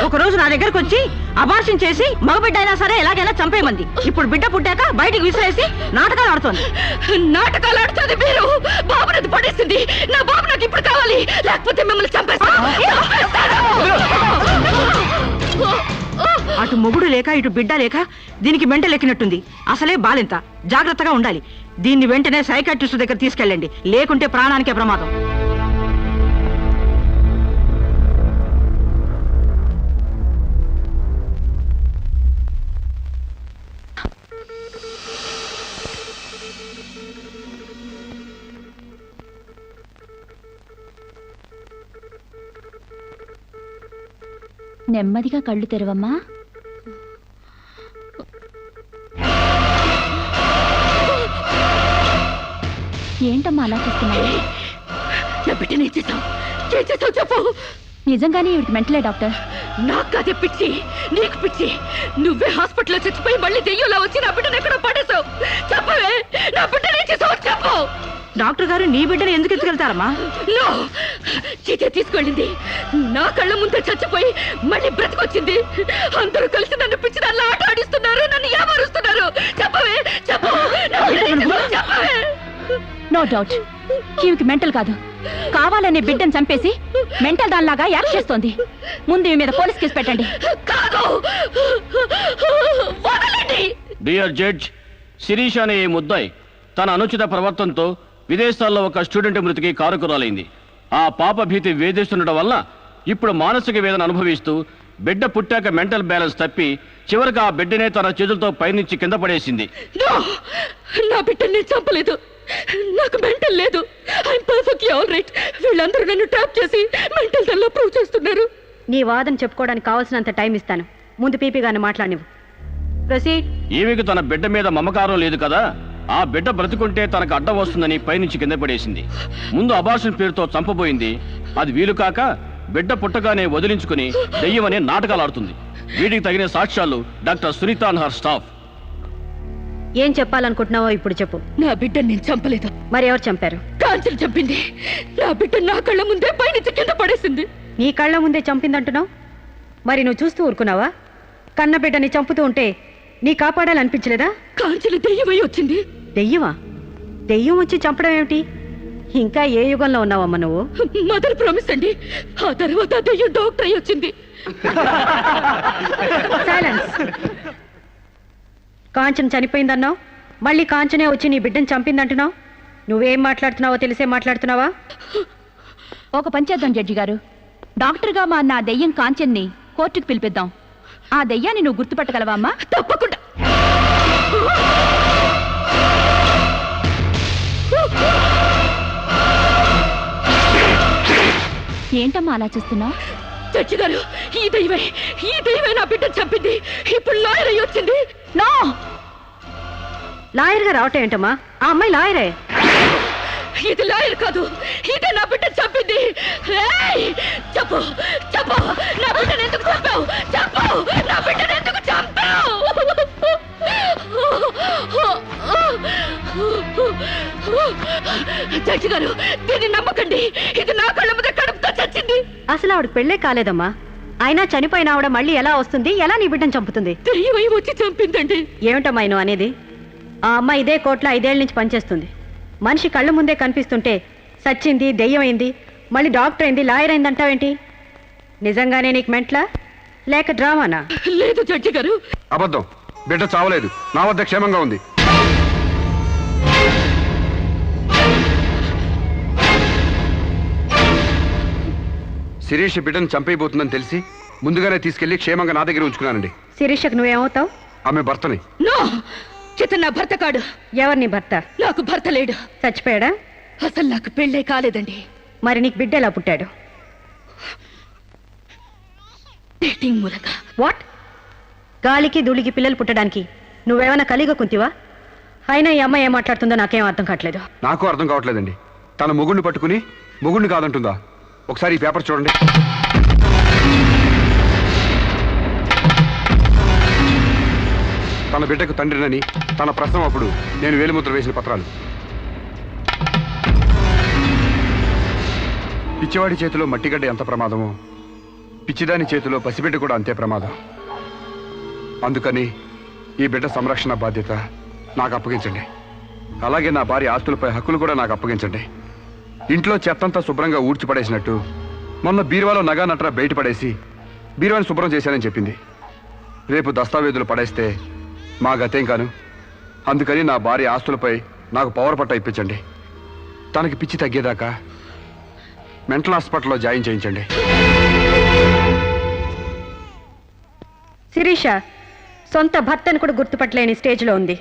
ఒక రోజు నా దగ్గరకు వచ్చి అబార్షన్ చేసి మగబిడ్డ అయినా సరే ఎలాగైనా చంపేయమంది. ఇప్పుడు బిడ్డ పుట్టాక బయటికి విసిరేసి నాటకాలు ఆడుతోంది. నాటకాలు ఆడుతుంది మీరు. బాబునది పడేసింది. నా బాబు నాకు ఇప్పుడు కావాలి, లేకపోతే మిమ్మల్ని చంపేస్తాను. అటు మొగుడు లేక ఇటు బిడ్డ లేక దీనికి మెంటల్ ఎక్కినట్టుంది. అసలే బాలింత, జాగ్రత్తగా ఉండాలి. దీన్ని వెంటనే సైకాట్రిస్ట్ దగ్గర తీసుకెళ్ళండి, లేకుంటే ప్రాణానికే ప్రమాదం. నెమ్మదిగా కళ్ళు తెరవమ్మా. ఏంటమ్మా అలా చూస్తున్నావు? నా బిడ్డని ఏం చేసావు చెప్పు. నిజంగానే ఇవిడికి మెంటలే డాక్టర్. నాకు అదే పిచ్చి, నీకు పిచ్చి. నువ్వే హాస్పిటల్లో చచ్చిపోయి మళ్ళీ దెయ్యంలో వచ్చి నా బిడ్డను ఎక్కడో పడేసావు. చెప్పవే, నా బిడ్డని ఏం చేసావు చెప్పు. డాక్టర్ గారు నీ బిడ్డను ఎందుకు ఎత్తుకెళ్తారమ్మా? నో, చీతే తీసుకెళ్ళింది. నా కళ్ళ ముందే చచ్చిపోయి మళ్ళీ బ్రతికొచ్చింది. అందరూ కలిసి నన్ను పిచ్చి దానిలో ఆట ఆడిస్తున్నారు, నన్ను ఏమారుస్తున్నారు. చెప్పవే, చెప్పు. చెప్పవే. నో డౌట్, ఈమెకి మెంటల్ కాదు, కావాలనే బిడ్డను చంపేసి మెంటల్ దానిలాగా యాక్ట్ చేస్తోంది. ముందు ఈ మీద పోలీస్ కేసు పెట్టండి. కాదు, వదలండి. డియర్ జడ్జ్, శిరీష అనే ఈ ముద్దాయి తన అనుచిత ప్రవర్తనతో విదేశాల్లో ఒక స్టూడెంట్ మృతికి కారకురాలైంది. ఆ పాప భీతి వేధిస్తుండటం వల్ల ఇప్పుడు మానసిక వేదన అనుభవిస్తూ బిడ్డ పుట్టాక మెంటల్ బ్యాలెన్స్ తప్పి చివరికి ఆ బిడ్డనే తన చేతులతో పైనుంచి కింద పడేసింది. నా బిడ్డని చంపలేదు, నాకు మెంటల్ లేదు. I'm perfectly all right. వీళ్ళందరూ నన్ను ట్రాప్ చేసి మెంటల్ దానిలో ప్రూవ్ చేస్తున్నారు. నీ వాదన చెప్పుకోవడానికి కావాల్సినంత టైం ఇస్తాను. ముందు పీపీ గారిని మాట్లాడినవు. ప్రొసీడ్. ఈమెకు తన బిడ్డ మీద మమకారం లేదు కదా, ఆ బిడ్డ బ్రతుకుంటే తనకు అడ్డం వస్తుందని పైనుంచి కింద పడేసింది. ముందు అబార్షన్ పేరుతో చంపబోయింది. అది వీలు కాక బిడ్డ పుట్టగానే వదిలించుకుని దెయ్యమనే నాటకాలు ఆడుతుంది. వీటికి తగిన సాక్ష్యాలు doctor Sunitha and her staff. ఏం చెప్పాలనుకుంటున్నావో ఇప్పుడు చెప్పు. నా బిడ్డని నేను చంపలేదు. మరి ఎవరు చంపారు? కాంచెలు చంపింది. నా బిడ్డ నా కళ్ళ ముందే పైనుంచి కింద పడేసింది. నీ కళ్ళ ముందే చంపిందంటున్నావు, మరి నువ్వు చూస్తూ ఊరుకున్నావా? కన్న బిడ్డని చంపుతూ ఉంటే నీ కాపాడాలనిపించలేదా? కాంచెలు దెయ్యమై వచ్చింది. దెయ్యమా? దెయ్యం వచ్చి చంపడం ఏమిటి? ఇంకా ఏ యుగంలో ఉన్నావమ్మా నువ్వు? మదర్ ప్రామిస్ అండి. ఆ తర్వాత దెయ్యం డాక్టర్ అయి వచ్చింది. సైలెన్స్. కాంచన చనిపోయిందన్నావు, మళ్ళీ కాంచనే వచ్చి నీ బిడ్డను చంపిందంటున్నావు. నువ్వేం మాట్లాడుతున్నావో తెలిసే మాట్లాడుతున్నావా? ఒక పని చేద్దాం జడ్జి గారు, డాక్టర్గా మా నా దెయ్యం కాంచెన్ని కోర్టుకు పిలిపిద్దాం. ఆ దెయ్యాన్ని నువ్వు గుర్తుపట్టగలవా అమ్మా? తప్పకుండా. ఏంటమ్మా అలా చూస్తున్నావు? జడ్జి గారు, ఈ దైవే నా బిడ్డను చంపింది. ఇప్పుడు లాయర్ అయి వచ్చింది. నో, లాయర్గా రావటం ఏంటమ్మా? ఆ అమ్మాయి లాయరే. ఇది లాయర్ కాదు, ఇదే నా బిడ్డను చంపింది. ఏయ్, చెప్పు చెప్పు, నా బిడ్డను ఎందుకు చంపావు? చెప్పు, నా బిడ్డను ఎందుకు చంపావు? జడ్జి గారు, దీన్ని నమ్మకండి. ఇది నా కళ్ళ మీద కడుపుతో చచ్చింది. అసలు ఆవిడ పెళ్ళే కాలేదమ్మా. అయినా చనిపోయిన ఆవిడ మళ్ళీ ఎలా వస్తుంది? ఎలా నీ బిడ్డను చంపుతుంది? దెయ్యమై వచ్చి చంపిందండి. ఏమిటమ్మా నువ్వు అనేది? ఆ అమ్మాయి ఇదే కోర్టులో 5 ఏళ్ల నుంచి పనిచేస్తుంది. మనిషి కళ్ళ ముందే కనిపిస్తుంటే సచ్చింది, దెయ్యమైంది, మళ్ళీ డాక్టర్ అయింది, లాయర్ అయింది అంటావేంటి? నిజంగానే నీకు మెంట్లా లేక డ్రామానా? లేదు జడ్జి గారు, అబద్ధం. బిడ్డ చావలేదు, నా వద్ద క్షేమంగా ఉంది. శిరీష్ బిడ్డను చంపైపోతుందని తెలిసి ముందుగానే తీసుకెళ్లి క్షేమంగా నా దగ్గర ఉంచుకున్నానండి. శిరీషకు నువ్వేమవుతావు? ఆమె భర్తని. నో, చిత్త నా భర్త కాడు. ఎవరు నీ భర్త? నాకు భర్త లేడు. చచ్చిపోయాడా? అసలు నాకు పెళ్ళే కాలేదండి. మరి నీకు బిడ్డ ఎలా పుట్టాడు? డేటింగ్ మూలంగా. వాట్? గాలికి ధూళికి పిల్లలు పుట్టడానికి నువ్వేమైనా కలిగ కుంతివా? అయినా ఈ అమ్మాయి ఏం మాట్లాడుతుందో నాకేం అర్థం కావట్లేదు. నాకు అర్థం కావట్లేదండి. తన మొగుడిని పట్టుకుని మొగుడిని కాదంటుందా? ఒకసారి ఈ పేపర్ చూడండి. తన బిడ్డకు తండ్రినని తన ప్రశ్న అప్పుడు నేను వేలిముద్ర వేసిన పత్రాలు. పిచ్చివాడి చేతిలో మట్టిగడ్డ ఎంత ప్రమాదమో పిచ్చిదాని చేతిలో పసిబిడ్డ కూడా అంతే ప్రమాదం. అందుకని ఈ బిడ్డ సంరక్షణ బాధ్యత నాకు అప్పగించండి. అలాగే నా భార్య ఆస్తులపై హక్కులు కూడా నాకు అప్పగించండి. ఇంట్లో చెత్తంతా శుభ్రంగా ఊడ్చిపడేసినట్టు మొన్న బీరువాలో నగా నట్రా బయటపడేసి బీరువాని శుభ్రం చేశానని చెప్పింది. రేపు దస్తావేజులు పడేస్తే మా గతేం కాను. అందుకని నా భార్య ఆస్తులపై నాకు పవర్ పట్ట ఇప్పించండి. తనకి పిచ్చి తగ్గేదాకా మెంటల్ హాస్పిటల్లో జాయిన్ చేయించండి. శిరీష సొంత భర్తను కూడా గుర్తుపట్టలేని స్టేజ్లో ఉంది.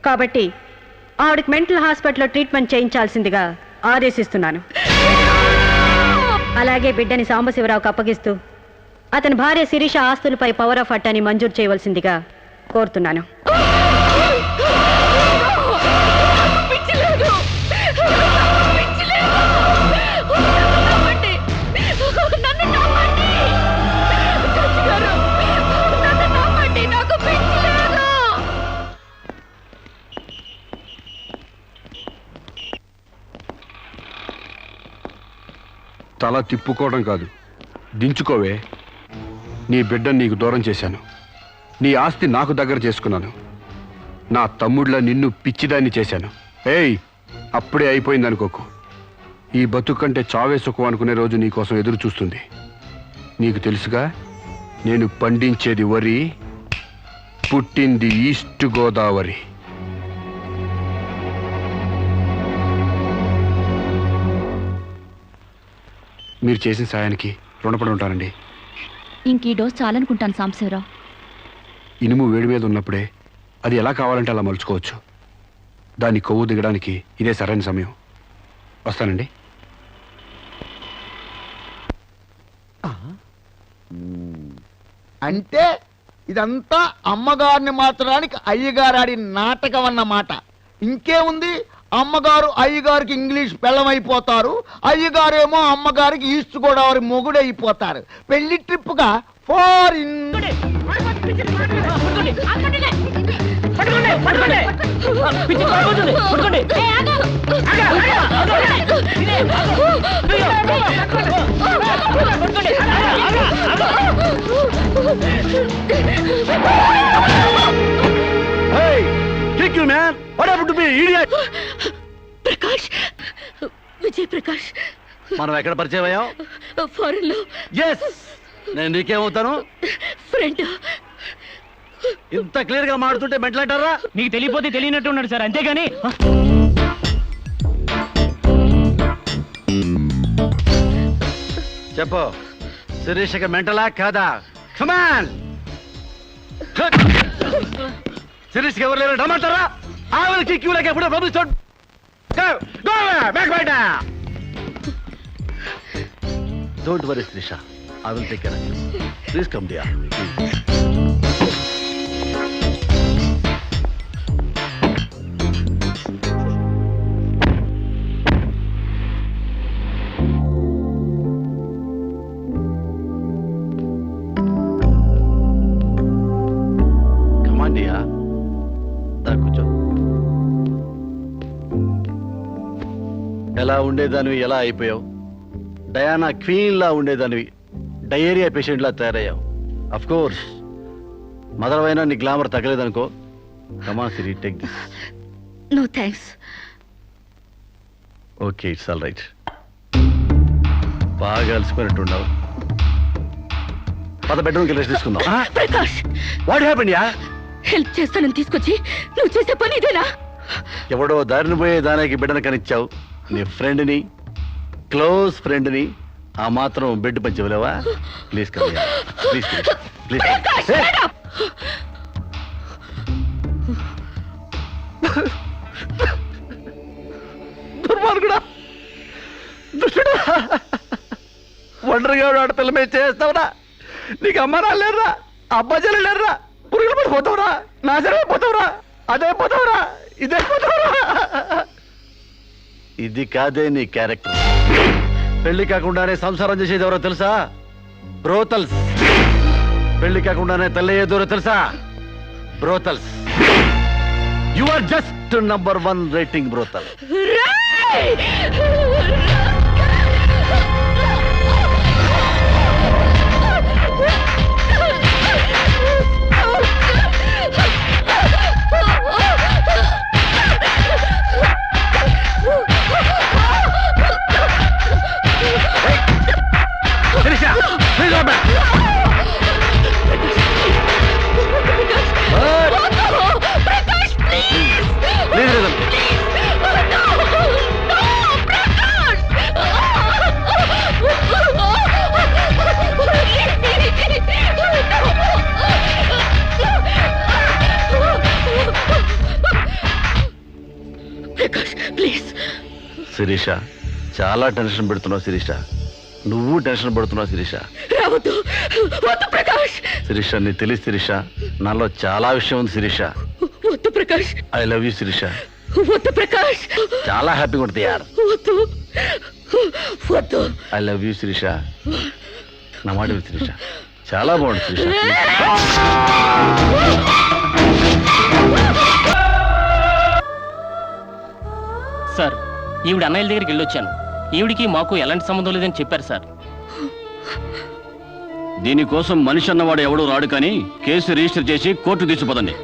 కాబట్టి ఆవిడకి మెంటల్ హాస్పిటల్లో ట్రీట్మెంట్ చేయించాల్సిందిగా ఆదేశిస్తున్నాను. అలాగే బిడ్డని సాంబశివరావుకు అప్పగిస్తూ అతని భార్య శిరీష ఆస్తులపై పవర్ ఆఫ్ అట్టాని మంజూరు చేయవలసిందిగా కోరుతున్నాను. తల తిప్పుకోవడం కాదు, దించుకోవే. నీ బిడ్డను నీకు దూరం చేశాను. నీ ఆస్తి నాకు దగ్గర చేసుకున్నాను. నా తమ్ముళ్ళ నిన్ను పిచ్చిదాన్ని చేశాను. ఏయ్, అప్పుడే అయిపోయిందనుకోకు. ఈ బతుకంటే చావే సుఖం అనుకునే రోజు నీకోసం ఎదురు చూస్తుంది. నీకు తెలుసుగా, నేను పండించేది వరి, పుట్టింది ఈస్ట్ గోదావరి. మీరు చేసిన సాయానికి రుణపడి ఉంటానండి. ఇంక ఈ డోస్ చాలనుకుంటాను సాంబశివరావు. ఇనుము వేడి మీద ఉన్నప్పుడే అది ఎలా కావాలంటే అలా మలుచుకోవచ్చు. దాన్ని కొవ్వు దిగడానికి ఇదే సరైన సమయం. వస్తానండి. అంటే ఇదంతా అమ్మగారిని మార్చడానికి అయ్యగారాడి నాటకం అన్నమాట. ఇంకేముంది, అమ్మగారు అయ్యగారికి ఇంగ్లీష్ పెళ్ళమైపోతారు, అయ్యగారేమో అమ్మగారికి ఈస్ట్ గోదావరి మొగుడైపోతారు. పెళ్లి ట్రిప్ గా ఫారిన్. ప్రకాష్, విజయ్ ప్రకాష్, మనం ఎక్కడ పరిచయం అయ్యాం? ఫారెన్ లో. ఎస్, నేను నీకేమవుతాను? ఫ్రెండ్. ఇంత క్లియర్ గా మాడుతుంటే మెంటలంటారా? నీకు తెలియపోతే తెలియనట్టు ఉన్నాడు సార్, అంతేగాని. చెప్పు, శిరీషకి మెంటలా కాదా? కమాన్. శిరీష్కి ఎవరు లేరు రమ్మంటారా? ఆవిడకి క్యూలకి ఎప్పుడో పంపిస్తాడు. Don't worry Sirisha, I will take care of you. Please come dear. ఎలా ఉండేదానివి ఎలా అయిపోయావు? డయానా క్వీన్ లా ఉండేదానివి డయేరియా పేషెంట్ లా తయారయ్యావు. అఫ్ కోర్స్ మదర్ అయినా నీ గ్లామర్ తగ్గలేదనుకో. Come on Siri, take this. No thanks. Okay, it's all right. బాగా అలసిపోయినట్టున్నావు. పద బెడ్రూమ్కి రెస్ట్ తీసుకుందాం. ప్రకాష్, వాట్ హ్యాపెండ్ యా? హెల్ప్ చేస్తానని తీసుకొచ్చి నువ్వు చేసే పని ఇదేనా? ఎవడో దారిని పోయే దానికి బిడ్డను కనిచ్చావు. నీ ఫ్రెండ్ని, క్లోజ్ ఫ్రెండ్ని ఆ మాత్రం బెడ్ పంచవలేవా? Please come, please please. దుర్మార్గుడా, దుష్టుడా, ఒంటరిగా ఆడపిల్ల మీద చేస్తావురా? నీకు అమ్మ లేరురా, అబ్బాజీలు లేరురా, పురుగులు పడిపోతావురా, నాశనమైపోతావురా, అదే పోతావురా, ఇదే పోతావురా. ఇది కాదే నీ క్యారెక్టర్. పెళ్లి కాకుండానే సంసారం చేసేది ఎవరో తెలుసా? బ్రోతల్స్. పెళ్లి కాకుండానే తల్లయ్యేదెవరో తెలుసా? Brothels. You are just number 1 rating brothel. Sirisha, చాలా టెన్షన్ పెడుతున్నావు శిరీష. నువ్వు టెన్షన్ పడుతున్నావు శిరీష. శిరీష, నీ తెలియదు శిరీష, నాలో చాలా విషయం ఉంది Sirisha. I love you Sirisha. చాలా హ్యాపీగా ఉంటుంది యార్. I love you Sirisha. నా మాట విను శిరీష, చాలా బాగుంది శిరీష. సార్, ఈవిడ అన్నయ్యల దగ్గరికి వెళ్ళొచ్చాను. ఈవిడికి మాకు ఎలాంటి సంబంధం లేదని చెప్పారు సార్. దీనికోసం మనిషి అన్నవాడు ఎవడూ రాడు, కానీ కేసు రిజిస్టర్ చేసి కోర్టు తీసుకుపోదండి.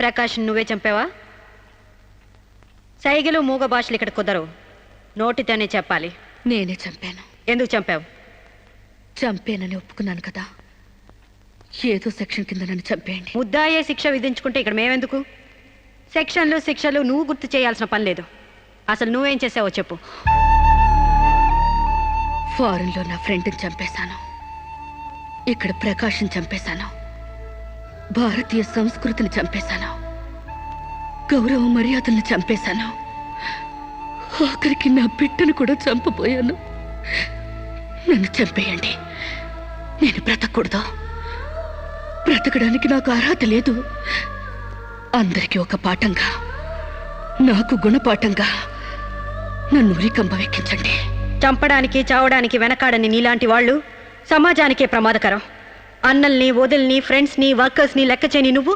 ప్రకాష్ నువ్వే చంపావా? సైగలు మూగ భాషలు ఇక్కడ కుదరవు, నోటితోనే చెప్పాలి. నేనే చంపాను. ఎందుకు చంపావు? చంపేనని ఒప్పుకున్నాను కదా, ఏదో సెక్షన్ కింద నన్ను చంపేయండి. ముద్దాయే శిక్ష విధించుకుంటే ఇక్కడ మేమెందుకు? సెక్షన్లు శిక్షలు నువ్వు గుర్తు చేయాల్సిన పని లేదు. అసలు నువ్వేం చేసావో చెప్పు. ఫారెన్లో నా ఫ్రెండ్ని చంపేశాను, ఇక్కడ ప్రకాశం చంపేశాను, భారతీయ సంస్కృతిని చంపేశాను, గౌరవ మర్యాదల్ని చంపేశాను, ఆఖరికి నా బిడ్డను కూడా చంపబోయాను. నన్ను చంపేయండి, నేను బ్రతకూడదు. బ్రతకడానికి నాకు అర్హత లేదు. అందరికీ ఒక పాఠంగా, నాకు గుణపాఠంగా నన్ను ఉరికంబం ఎక్కించండి. చంపడానికి చావడానికి వెనకాడని నీలాంటి వాళ్ళు సమాజానికే ప్రమాదకరం. అన్నల్ని వదిల్ని ఫ్రెండ్స్ని వర్కర్స్ని లెక్క చేయని నువ్వు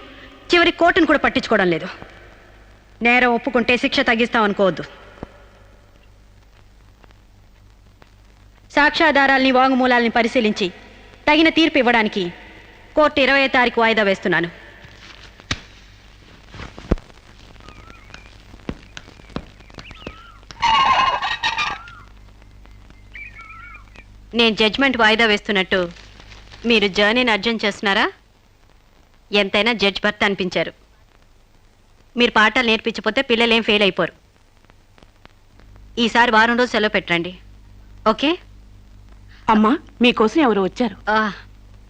చివరి కోర్టును కూడా పట్టించుకోవడం లేదు. నేరం ఒప్పుకుంటే శిక్ష తగ్గిస్తాం అనుకోవద్దు. సాక్ష్యాధారాల్ని వాంగ్మూలాల్ని పరిశీలించి తగిన తీర్పు ఇవ్వడానికి కోర్టు 20వ తారీఖు వాయిదా వేస్తున్నాను. నేను జడ్జ్మెంట్ వాయిదా వేస్తున్నట్టు మీరు జర్నీని అర్జెంట్ చేస్తున్నారా? ఎంతైనా జడ్జ్ భర్త అనిపించారు. మీరు పాఠాలు నేర్పించకపోతే పిల్లలేం ఫెయిల్ అయిపోరు. ఈసారి వారం రోజు సెలవు పెట్టండి, ఓకే? అమ్మా, మీకోసం ఎవరు వచ్చారు.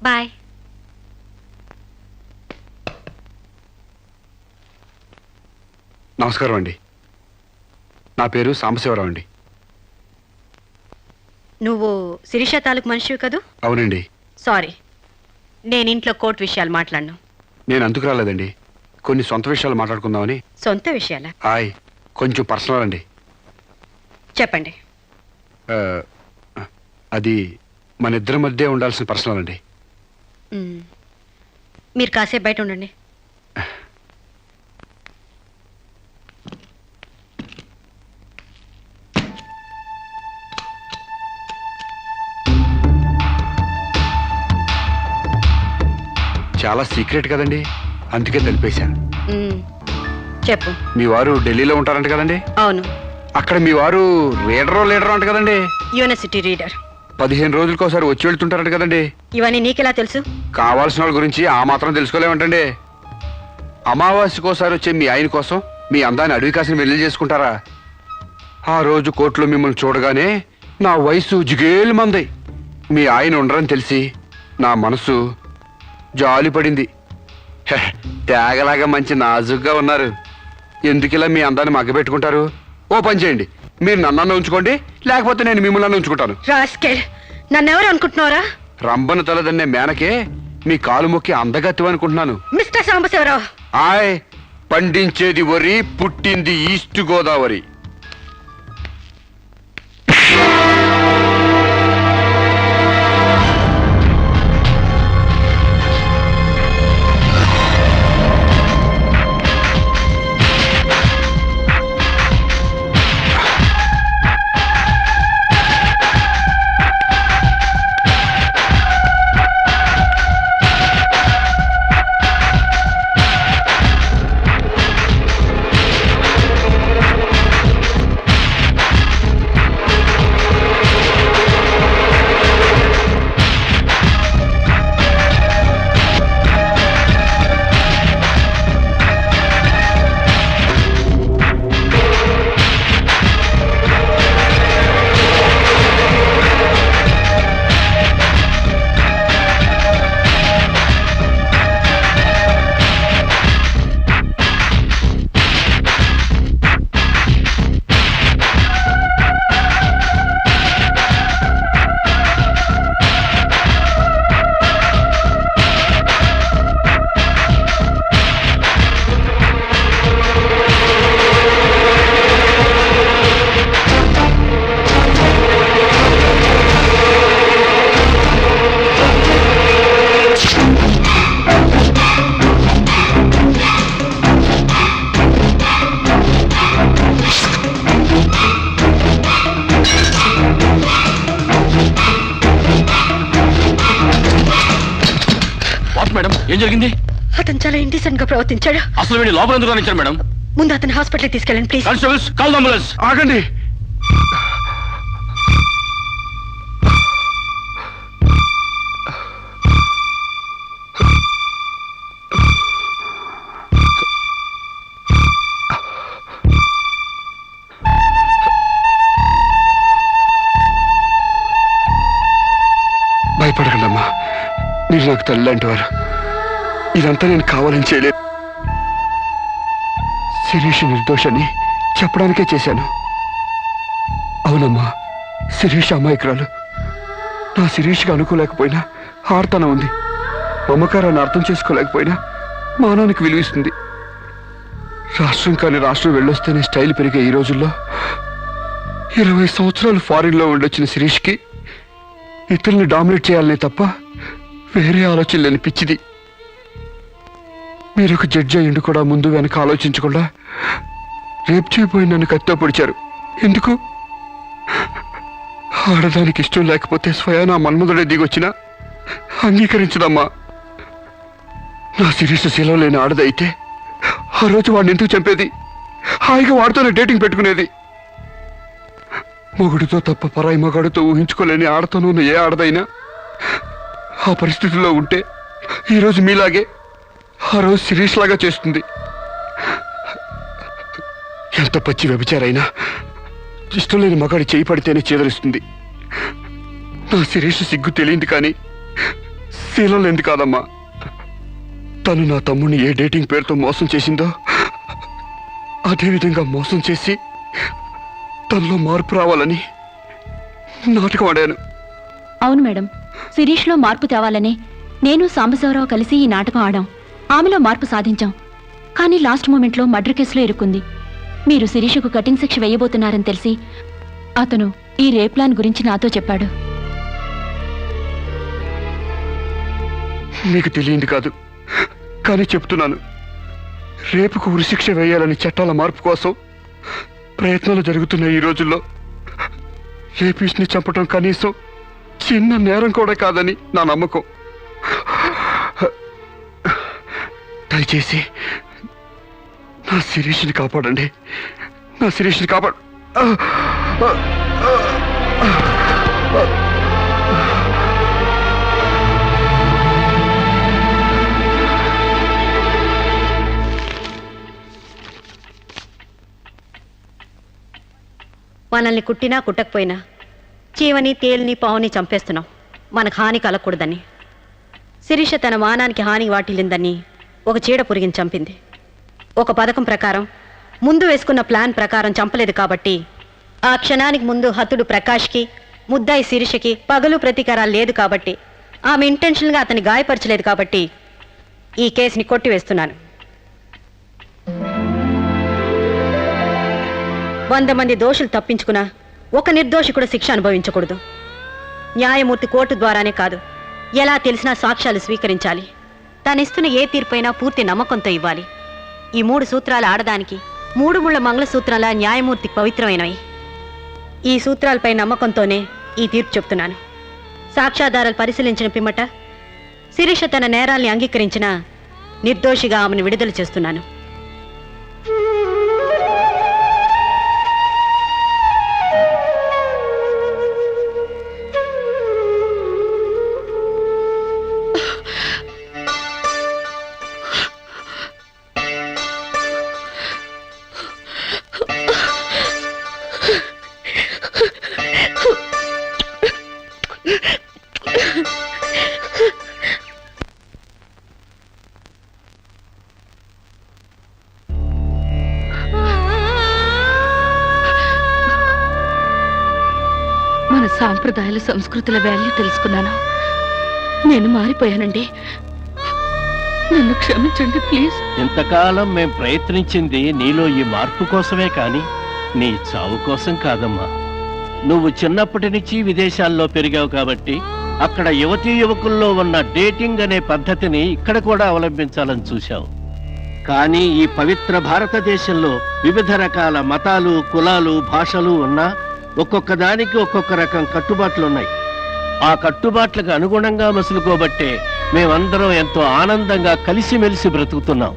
బాయ్. నమస్కారం అండి, నా పేరు సాంబశివరావు అండి. నువ్వు శిరీష తాలూకు మనిషివి కదూ? అవునండి. సారీ, నేను ఇంట్లో కోర్టు విషయాలు మాట్లాడను. నేను అందుకు రాలేదండి, కొన్ని సొంత విషయాలు మాట్లాడుకుందామని. సొంత విషయాలా? కొంచెం పర్సనల్ అండి. చెప్పండి. అది మన ఇద్దరి మధ్య ఉండాల్సిన పర్సనల్ అండి. మీరు కాసేపు బయట ఉండండి. చాలా సీక్రెట్ కదండి, అందుకే తెలిపేశాను. చెప్పు. మీ వారు ఢిల్లీలో ఉంటారంట కదండి? అవును. అక్కడ మీ వారు లీడరో అంట కదండి? University reader. 15 రోజులకోసారి వచ్చి వెళ్తుంటారంట కదండి? ఇవన్నీ నీకెలా తెలుసు? కావాల్సిన వాళ్ళ గురించి ఆ మాత్రం తెలుసుకోలేమంటండి. అమావాస్యకోసారి వచ్చే మీ ఆయన కోసం మీ అందాన్ని అడవి కాసిన వెళ్ళి చేసుకుంటారా? ఆ రోజు కోర్టులో మిమ్మల్ని చూడగానే నా వయసు జిగేలు మంది. మీ ఆయన ఉండరని తెలిసి నా మనసు జాలి పడింది. తేగలాగా మంచి నాజుగ్గా ఉన్నారు. ఎందుకిలా మీ అందాన్ని మగ్గబెట్టుకుంటారు? ఓ పని చేయండి, మీరు నన్ను ఉంచుకోండి, లేకపోతే నేను మిమ్మల్ని ఉంచుకుంటాను. నన్నెవరు అనుకుంటున్నారా? రంబను తలదన్నే మేనకే మీ కాలు మొక్కి అందగత్తివనుకుంటున్నాను. మిస్టర్ సాంబశివరావు, పండించేది వరి, పుట్టింది ఈస్ట్ గోదావరి. మేడం, ఏం జరిగింది? అతను చాలా ఇండిసెంట్ గా ప్రవర్తించాడు. అసలు వీడిని లోపల ఎందుకు రానిచ్చారు మేడం? ముందు అతను హాస్పిటల్కి తీసుకెళ్ళండి please. Constables, call the ambulance. ఆగండి. భయపడకండమ్మా, మీరు నాకు తల్లి లాంటి వారు. ఇదంతా నేను కావాలని చేయలేదు. శిరీష్ నిర్దోషని చెప్పడానికే చేశాను. అవునమ్మా, శిరీష్ అమాయకురాలు. నా శిరీష్కి అనుకోలేకపోయినా ఆర్తన ఉంది. మమకారాన్ని అర్థం చేసుకోలేకపోయినా మానానికి విలువిస్తుంది. రాష్ట్రం కాని రాష్ట్రం వెళ్ళొస్తేనే స్టైల్ పెరిగే ఈ రోజుల్లో 20 సంవత్సరాలు ఫారిన్లో ఉండొచ్చిన శిరీష్కి ఇతరుల్ని డామినేట్ చేయాలనే తప్ప వేరే ఆలోచన లేని పిచ్చిది. మీరు ఒక జడ్జి అయ్యిండు కూడా ముందు వెనక ఆలోచించకుండా రేపు చేయబోయి నన్ను కత్తితో పొడిచారు. ఎందుకు? ఆడదానికి ఇష్టం లేకపోతే స్వయానా మన్మధుడే దిగొచ్చినా అంగీకరించదమ్మా. నా శిరీష శీలం లేని ఆడదైతే ఆ రోజు వాడిని ఎందుకు చంపేది? హాయిగా వాడితోనే డేటింగ్ పెట్టుకునేది. మొగుడితో తప్ప పరాయి మగాడితో ఊహించుకోలేని ఆడతోనూ ఏ ఆడదైనా ఆ పరిస్థితుల్లో ఉంటే ఈరోజు మీలాగే ఆ రోజు శిరీష్ లాగా చేస్తుంది. ఎంత పచ్చి వ్యభిచారైనా ఇష్టం లేని మగాడి చేయి పడితేనే చేదరిస్తుంది. నా శిరీష్ సిగ్గు తెలియంది కానీ శీలం లేనిది కాదమ్మా. తను నా తమ్ముడిని ఏ డేటింగ్ పేరుతో మోసం చేసిందో అదేవిధంగా మోసం చేసి తనలో మార్పు రావాలని నాటకం ఆడాను. అవును మేడం, శిరీష్లో మార్పు తేవాలని నేను సాంబశివరావు కలిసి ఈ నాటకం ఆడాం. ఆమెలో మార్పు సాధించాం. కానీ లాస్ట్ మూమెంట్లో మర్డర్ కేసులో ఇరుక్కుంది. మీరు శిరీషకు కటింగ్ శిక్ష వేయబోతున్నారని తెలిసి అతను ఈ రేప్ ప్లాన్ గురించి నాతో చెప్పాడు. మీకు తెలియంది కాదు కానీ చెప్తున్నాను. రేపుకు ఉరిశిక్ష వేయాలని చట్టాల మార్పు కోసం ప్రయత్నాలు జరుగుతున్న ఈ రోజుల్లో రేపిస్ట్ని చంపటం కనీసం చిన్న నేరం కూడా కాదని నా నమ్మకం. దయచేసి నా శిరీష్ని కాపాడండి. నా శిరీష్ని కాపాడు. మనల్ని కుట్టినా కుట్టకపోయినా చీవని తేలిని పావుని చంపేస్తున్నాం మనకు హాని కలగకూడదని. శిరీష తన మానానికి హాని వాటిల్లిందని ఒక చీడ పురిగిని చంపింది. ఒక పథకం ప్రకారం ముందు వేసుకున్న ప్లాన్ ప్రకారం చంపలేదు కాబట్టి ఆ క్షణానికి ముందు హతుడు ప్రకాష్కి ముద్దాయి శిరీషకి పగలు ప్రతీకారాలు లేదు కాబట్టి ఆమె ఇంటెన్షన్గా అతన్ని గాయపరచలేదు కాబట్టి ఈ కేసుని కొట్టివేస్తున్నాను. 100 మంది దోషులు తప్పించుకున్నా ఒక నిర్దోషి కూడా శిక్ష అనుభవించకూడదు. న్యాయమూర్తి కోర్టు ద్వారానే కాదు, ఎలా తెలిసినా సాక్ష్యాలు స్వీకరించాలి. తానిస్తున్న ఏ తీర్పైనా పూర్తి నమ్మకంతో ఇవ్వాలి. ఈ 3 సూత్రాలు ఆడదానికి 3 ముళ్ళ మంగళసూత్రాల న్యాయమూర్తికి పవిత్రమైనవి. ఈ సూత్రాలపై నమ్మకంతోనే ఈ తీర్పు చెప్తున్నాను. సాక్ష్యాధారాలు పరిశీలించిన పిమ్మట శిరీష తన నేరాల్ని అంగీకరించిన నిర్దోషిగా ఆమెను విడుదల చేస్తున్నాను. మన సాంప్రదాయాల సంస్కృతుల వాల్యూ తెలుసుకున్నాను. నేను మారిపోయానండి. నన్ను క్షమించండి ప్లీజ్. ఇంతకాలం మేం ప్రయత్నించింది నీలో ఈ మార్పు కోసమే కాని నీ చావు కోసం కాదమ్మా. నువ్వు చిన్నప్పటి నుంచి విదేశాల్లో పెరిగావు కాబట్టి అక్కడ యువతీ యువకుల్లో ఉన్న డేటింగ్ అనే పద్ధతిని ఇక్కడ కూడా అవలంబించాలని చూశావు. కానీ ఈ పవిత్ర భారతదేశంలో వివిధ రకాల మతాలు, కులాలు, భాషలు ఉన్నా ఒక్కొక్క దానికి ఒక్కొక్క రకం కట్టుబాట్లున్నాయి. ఆ కట్టుబాట్లకు అనుగుణంగా మసులుకోబట్టే మేమందరం ఎంతో ఆనందంగా కలిసిమెలిసి బ్రతుకుతున్నాం.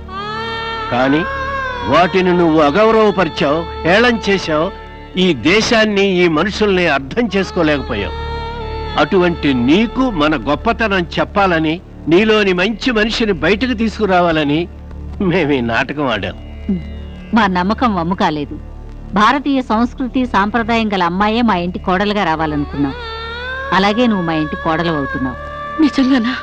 కానీ వాటిని నువ్వు అగౌరవపరిచావు, హేళన చేశావు. ఈ దేశాన్ని, ఈ మనుషుల్ని అర్థం చేసుకోలేకపోయావు. అటువంటి నీకు మన గొప్పతనం చెప్పాలని, నీలోని మంచి మనిషిని బయటకు తీసుకురావాలని మేము ఈ నాటకం ఆడాం. మా నమ్మకం వమ్ము కాలేదు. భారతీయ సంస్కృతి సాంప్రదాయం గల అమ్మాయే మా ఇంటి కోడలుగా రావాలనుకున్నావు. అలాగే నువ్వు మా ఇంటి కోడలు అవుతున్నావు. నిజంగానా?